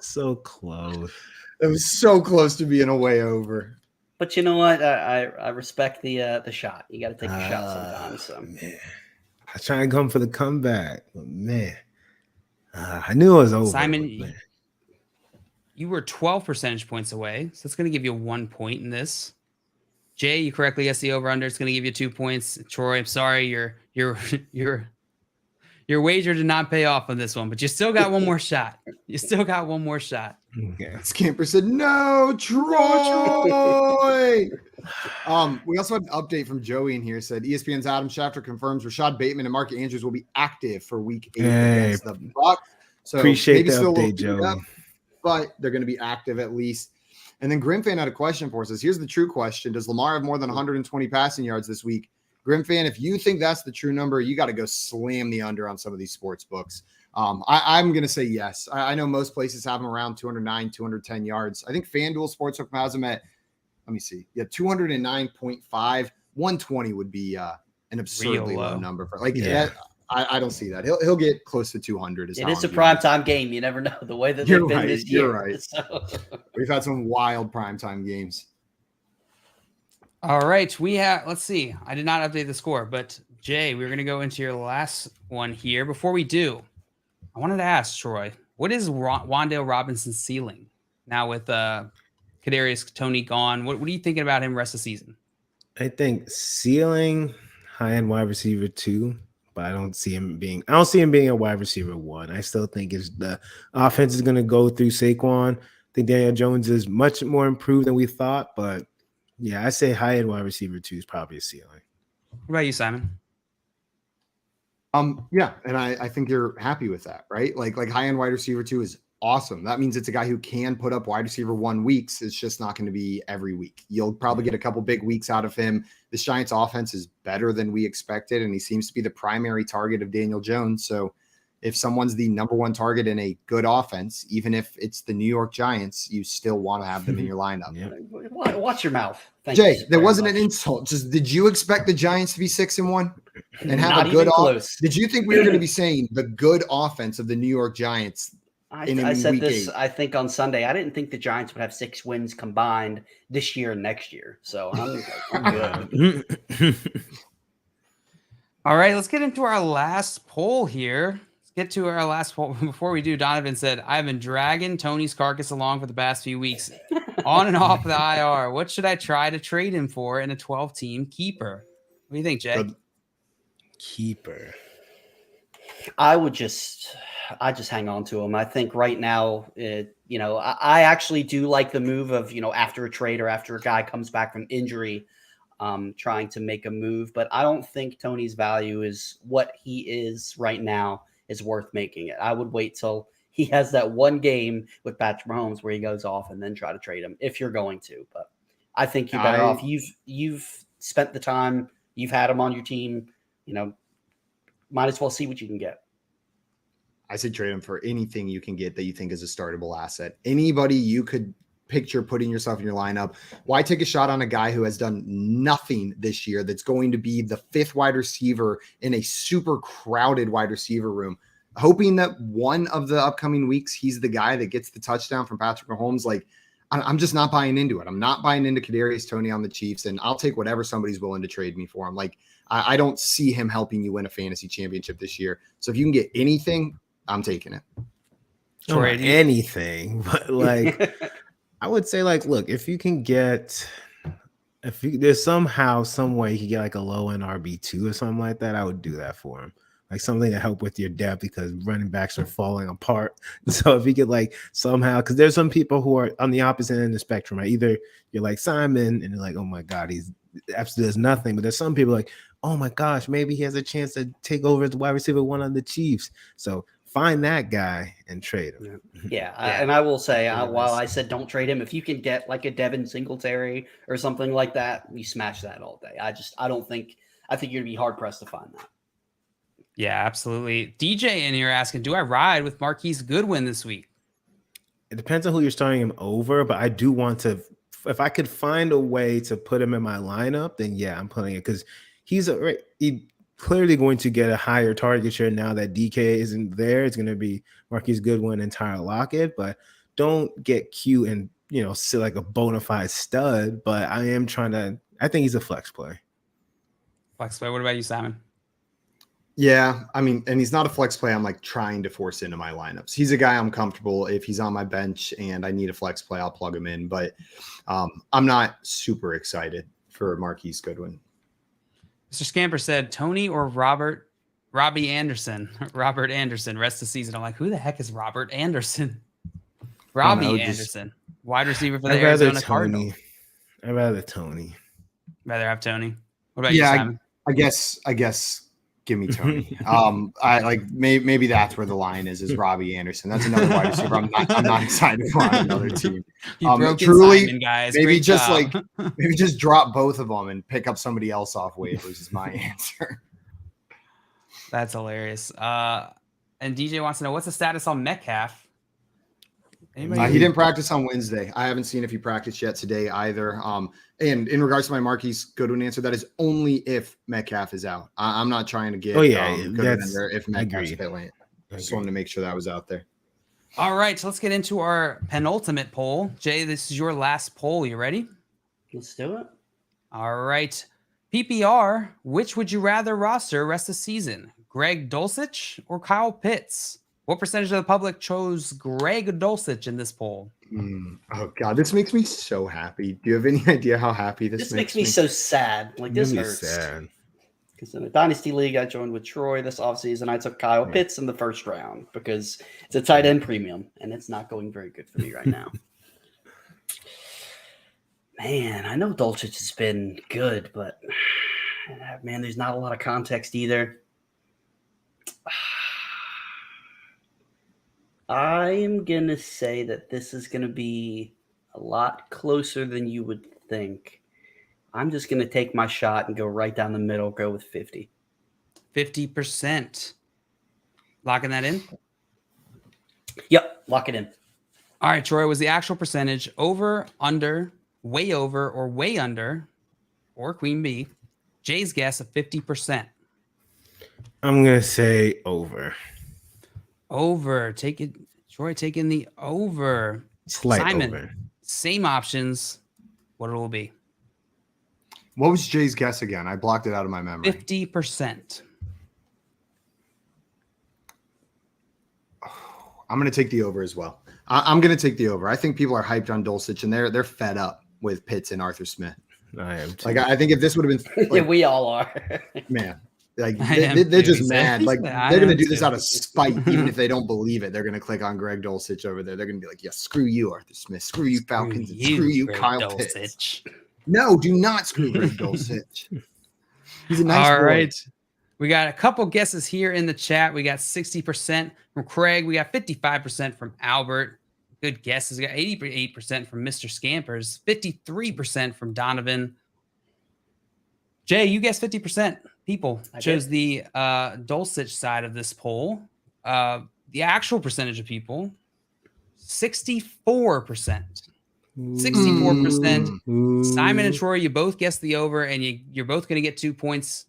so close. It was so close to being a way over. But you know what? I respect the shot. You got to take the shot sometimes. So. Man. I was trying to come for the comeback, but man, I knew it was over. Simon, you were 12 percentage points away, so it's going to give you 1 point in this. Jay, you correctly guessed the over/under. It's going to give you 2 points. Troy, I'm sorry, your wager did not pay off on this one, but you still got one more shot. You still got one more shot. Okay. Scamper said, "No, Troy." We also had an update from Joey in here. Said ESPN's Adam Schefter confirms Rashad Bateman and Mark Andrews will be active for Week 8 against the Bucs. So appreciate the update, Joey. But they're going to be active at least. And then Grimfan had a question for us. Says, here's the true question: does Lamar have more than 120 passing yards this week? Grimfan, if you think that's the true number, you got to go slam the under on some of these sports books. I'm going to say yes. I know most places have him around 209, 210 yards. I think FanDuel Sportsbook has him at, let me see. Yeah, 209.5. 120 would be an absurdly low number. That, I don't see that. He'll get close to 200. It is a primetime game. You never know the way that you're they've been right. this year. You're right. So. We've had some wild primetime games. All right, let's see. I did not update the score, but Jay, we're going to go into your last one here. Before we do, I wanted to ask Troy, what is Wan'Dale Robinson's ceiling now with Kadarius Toney gone? What are you thinking about him rest of the season? I think ceiling high-end wide receiver 2, but I don't see him being a wide receiver 1. I still think the offense is going to go through Saquon. I think Daniel Jones is much more improved than we thought, but yeah, I say high-end wide receiver 2 is probably a ceiling. What about you, Simon? Yeah, and I think you're happy with that, right? Like high-end wide receiver 2 is awesome. That means it's a guy who can put up wide receiver 1 weeks. It's just not going to be every week. You'll probably get a couple big weeks out of him. This Giants offense is better than we expected, and he seems to be the primary target of Daniel Jones. So if someone's the number 1 target in a good offense, even if it's the New York Giants, you still want to have them in your lineup. Yeah. Watch your mouth. Thank Jay, that wasn't an insult. Just did you expect the Giants to be 6-1 and have Not a good offense? Did you think we were going to be saying the good offense of the New York Giants? I said this, I think, on Sunday. I didn't think the Giants would have 6 wins combined this year and next year. So I'm good. All right, let's get into our last poll here. Get to our last poll. Before we do, Donovan said, I've been dragging Tony's carcass along for the past few weeks on and off the IR. What should I try to trade him for in a 12-team keeper? What do you think, Jay? Good. Keeper. I just hang on to him. I think right now, I actually do like the move of, after a trade or after a guy comes back from injury, trying to make a move. But I don't think Tony's value is what he is right now is worth making it. I would wait till he has that one game with Patrick Mahomes where he goes off and then try to trade him if you're going to. But I think you're better off. You've spent the time. You've had him on your team. might as well see what you can get. I say trade him for anything you can get that you think is a startable asset. Anybody you could picture putting yourself in your lineup. Why take a shot on a guy who has done nothing this year that's going to be the 5th wide receiver in a super crowded wide receiver room, hoping that one of the upcoming weeks he's the guy that gets the touchdown from Patrick Mahomes? Like, I'm just not buying into it. I'm not buying into Kadarius Toney on the Chiefs, and I'll take whatever somebody's willing to trade me for him. Like, I don't see him helping you win a fantasy championship this year. So if you can get anything, I'm taking it. Not anything, but like I would say, like, look, if you can get, there's somehow, some way you can get like a low end RB2 or something like that, I would do that for him. Like something to help with your depth because running backs are falling apart. So if you could like somehow, because there's some people who are on the opposite end of the spectrum, right? Either you're like Simon and you're like, oh my God, he's absolutely does nothing. But there's some people like, oh my gosh, maybe he has a chance to take over as wide receiver 1 on the Chiefs. So find that guy and trade him. Yeah. And I will say, while I said don't trade him, if you can get like a Devin Singletary or something like that, you smash that all day. I think you're going to be hard pressed to find that. Yeah, absolutely. DJ in here asking, do I ride with Marquise Goodwin this week? It depends on who you're starting him over, but I do want to, if I could find a way to put him in my lineup, then yeah, I'm putting it because he's clearly going to get a higher target share now that DK isn't there. It's going to be Marquise Goodwin and Tyler Lockett, but don't get cute and, sit like a bona fide stud. But I think he's a flex play. Flex play. What about you, Simon? Yeah, I mean, and he's not a flex play I'm like trying to force into my lineups. He's a guy I'm comfortable. If he's on my bench and I need a flex play, I'll plug him in. But I'm not super excited for Marquise Goodwin. Mr. Scamper said Tony or Robbie Anderson. Robert Anderson, rest of the season. I'm like, who the heck is Robert Anderson? Robbie Anderson, wide receiver for the Arizona Cardinals. I'd rather Tony. Rather have Tony. What about you, Simon? I guess give me Tony. I like maybe that's where the line is Robbie Anderson. That's another wide receiver I'm not excited for on another team. Truly, Simon, guys. Maybe Great just job. maybe just drop both of them and pick up somebody else off waivers is my answer. That's hilarious. And DJ wants to know what's the status on Metcalf. He didn't practice on Wednesday. I haven't seen if he practiced yet today either. And in regards to my Marquise Goodwin answer, that is only if Metcalf is out. I'm not trying to get if Metcalf's playing. I just wanted to make sure that was out there. All right, so let's get into our penultimate poll. Jay, this is your last poll. You ready? Let's do it. All right. PPR, which would you rather roster rest of the season? Greg Dulcich or Kyle Pitts? What percentage of the public chose Greg Dulcich in this poll? Oh God, this makes me so happy. Do you have any idea how happy this makes me so sad? Like this hurts. Sad. Because in a dynasty league, I joined with Troy this offseason. I took Kyle Pitts in the first round because it's a tight end premium, and it's not going very good for me right now. Man, I know Dulcich has been good, but man, there's not a lot of context either. I am going to say that this is going to be a lot closer than you would think. I'm just going to take my shot and go right down the middle, go with 50. 50%. Locking that in? Yep, lock it in. All right, Troy, was the actual percentage over, under, way over, or way under, or Queen Bee? Jay's guess of 50%. I'm going to say over. Over. Take it. Troy taking the over. Slight Simon, over. Same options. What it will be. What was Jay's guess again? I blocked it out of my memory. 50%. I'm going to take the over as well. I'm going to take the over. I think people are hyped on Dulcich, and they're fed up with Pitts and Arthur Smith. I am too. Like, I think if this would have been, yeah, we all are. Man, like they're just mad. Like they're going to do this out of spite, even if they don't believe it. They're going to click on Greg Dulcich over there. They're going to be like, "Yeah, screw you, Arthur Smith. Screw you, Falcons. And screw you, Kyle Pitts." No, do not screw Greg Dulcich. He's a nice boy. All right. We got a couple guesses here in the chat. We got 60% from Craig. We got 55% from Albert. Good guesses. We got 88% from Mr. Scampers. 53% from Donovan. Jay, you guessed 50%. people I chose did. the Dulcich side of this poll. The actual percentage of people, 64%. 64%. Simon and Troy, you both guessed the over, and you're both going to get 2 points.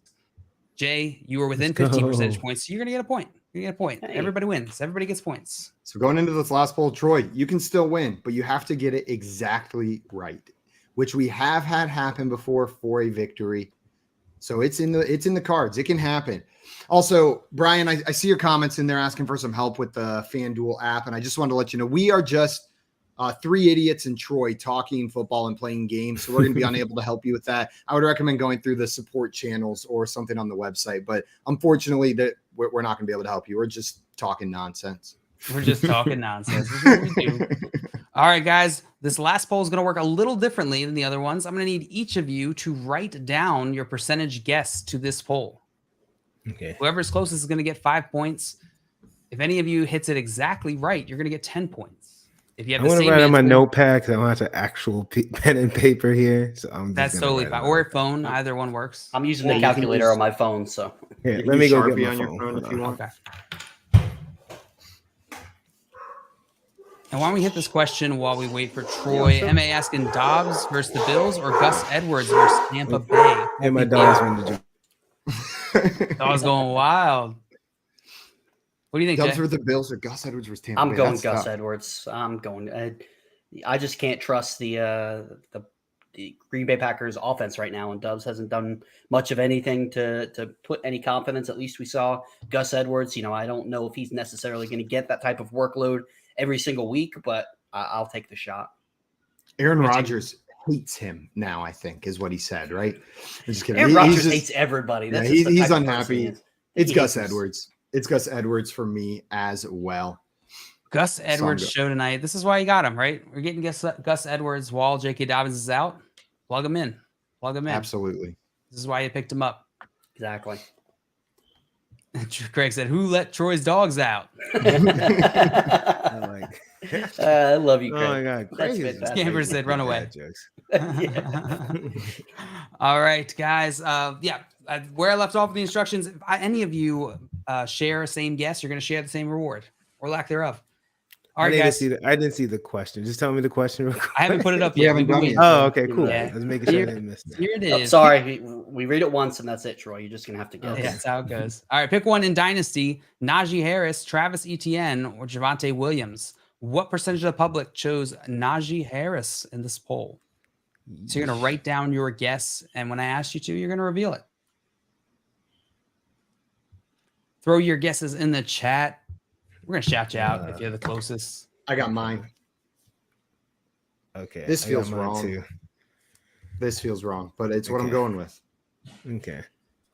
Jay, you were within 15 percentage points, so you're going to get a point. You're going to get a point. Hey. Everybody wins. Everybody gets points. So going into this last poll, Troy, you can still win, but you have to get it exactly right, which we have had happen before for a victory. So it's in the cards. It can happen. Also, Brian, I see your comments in there asking for some help with the FanDuel app, and I just wanted to let you know we are just three idiots in Troy talking football and playing games, so we're going to be unable to help you with that. I would recommend going through the support channels or something on the website, but unfortunately, we're not going to be able to help you. We're just talking nonsense. We're just talking nonsense. This is what we do. All right, guys. This last poll is going to work a little differently than the other ones. I'm going to need each of you to write down your percentage guess to this poll. Okay. Whoever's closest is going to get 5 points. If any of you hits it exactly right, you're going to get 10 points. If you have I the want same to write on my answer, notepad because I don't have to actual pen and paper here. So that's totally fine. Or a phone, either one works. I'm using Yeah, the you can calculator use- on my phone, so Here, You let can me use go get Sharpie my on your phone. phone Hold if you on. want. Okay. And why don't we hit this question while we wait for Troy? MA asking Dobbs versus the Bills or Gus Edwards versus Tampa Bay? And my dog's on the jump. Dog's going wild. What do you think, Dubs Jay? for the Bills or Gus Edwards versus Tampa I'm Bay? going That's Gus tough. Edwards. I'm going. I just can't trust the Green Bay Packers offense right now, and Dubs hasn't done much of anything to put any confidence. At least we saw Gus Edwards. I don't know if he's necessarily going to get that type of workload every single week, but I'll take the shot. Aaron Rodgers hates him now, I think, is what he said, right? I'm just kidding. Aaron He's Rodgers just- hates everybody. Yeah, That's just the he's type of person unhappy. he is. It's He Gus hates us. Edwards. It's Gus Edwards for me as well. Gus Edwards good. show tonight. This is why you got him, right? We're getting Gus Edwards while J.K. Dobbins is out. Plug him in. Plug him in. Absolutely. This is why you picked him up. Exactly. Craig said, "Who let Troy's dogs out?" I like. I love you, Oh Craig. my god, That's crazy. fantastic. Scamper said, "Run away." Jokes. All right, guys. Where I left off with the instructions, if any of you share a same guess, you're going to share the same reward or lack thereof. All right, guys. I didn't see the question. Just tell me the question real quick. I haven't put it up You yet. haven't We've been done it waiting. yet. Oh, okay, cool. Yeah. Let's make sure I didn't miss that. Here it Oh, is. sorry, we read it once and that's it, Troy. You're just gonna have to guess. Yeah, that's how it goes. All right, pick one in Dynasty. Najee Harris, Travis Etienne, or Javonte Williams. What percentage of the public chose Najee Harris in this poll? So you're going to write down your guess, and when I ask you to, you're going to reveal it. Throw your guesses in the chat. We're going to shout you out if you're the closest. I got mine. Okay. This I got feels mine wrong. too. This feels wrong, but it's what I'm Okay. going with. Okay.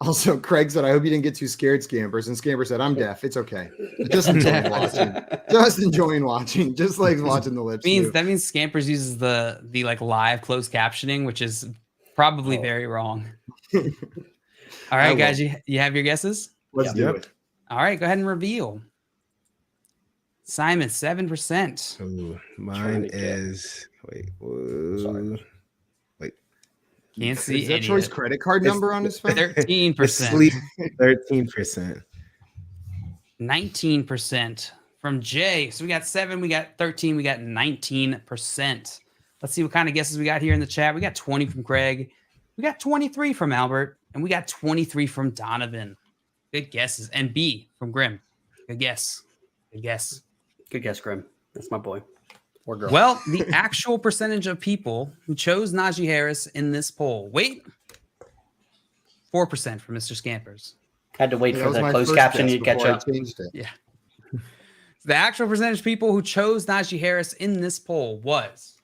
Also, Craig said, I hope you didn't get too scared, Scampers. And Scamper said, I'm deaf. It's okay. Just enjoying watching. Just enjoying watching. Just like watching the lips. move. That means Scampers uses the like live closed captioning, which is probably very wrong. All right, guys, you have your guesses? Let's do it. All right, go ahead and reveal. Simon, 7%. Ooh, mine is Sorry. Can't see Is that any. Troy's credit card number on his phone? 13%. Sleep 13%. 19% from Jay. So we got 7, we got 13, we got 19%. Let's see what kind of guesses we got here in the chat. We got 20 from Craig. We got 23 from Albert. And we got 23 from Donovan. Good guesses. And B from Grim. Good guess. Good guess. Good guess, Grim. That's my boy. Or girl. Well, the actual percentage of people who chose Najee Harris in this poll. Wait. 4% for Mr. Scampers. Had to wait That for was the my closed first caption guess to catch before I up. changed it. Yeah. The actual percentage of people who chose Najee Harris in this poll was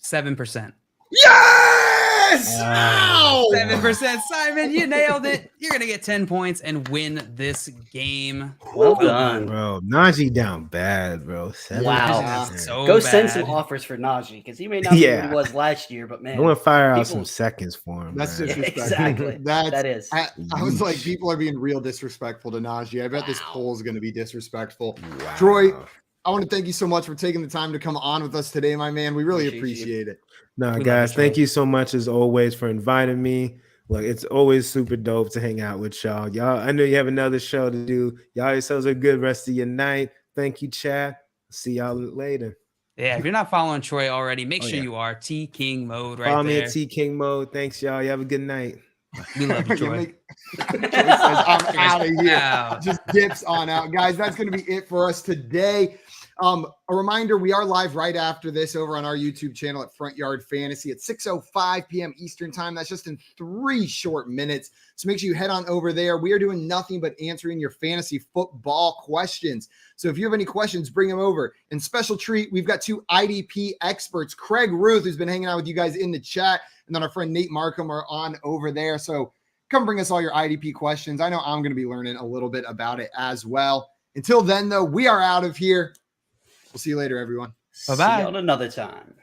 7%. Yes! Ow! 7%. Simon, you nailed it. You're going to get 10 points and win this game. Well done. Bro, Najee down bad, bro. 7%. Wow. So Go send some bad. offers for Najee because he may not be what Yeah. he was last year, but man, I want to fire out People- some seconds for him. That's man. disrespectful. exactly. That's, That is. I was like, people are being real disrespectful to Najee. I bet this Wow. poll is going to be disrespectful. Wow. Troy, I want to thank you so much for taking the time to come on with us today, my man. We really appreciate it. No, guys, thank you so much as always for inviting me. Look, it's always super dope to hang out with y'all. I know you have another show to do. Y'all yourselves a good rest of your night. Thank you, chat. See y'all later. Yeah, if you're not following Troy already, make sure you are. T King Mode right Follow there. me at T King Mode. Thanks, y'all. You have a good night. We love you, Troy. Troy says, I'm out of here. Just dips on out. Guys, that's going to be it for us today. A reminder, we are live right after this over on our YouTube channel at Front Yard Fantasy at 6:05 p.m. Eastern time. That's just in 3 short minutes. So make sure you head on over there. We are doing nothing but answering your fantasy football questions. So if you have any questions, bring them over. And special treat, we've got 2 IDP experts, Craig Ruth, who's been hanging out with you guys in the chat, and then our friend Nate Markham are on over there. So come bring us all your IDP questions. I know I'm going to be learning a little bit about it as well. Until then, though, we are out of here. We'll see you later, everyone. Bye-bye. See you on another time.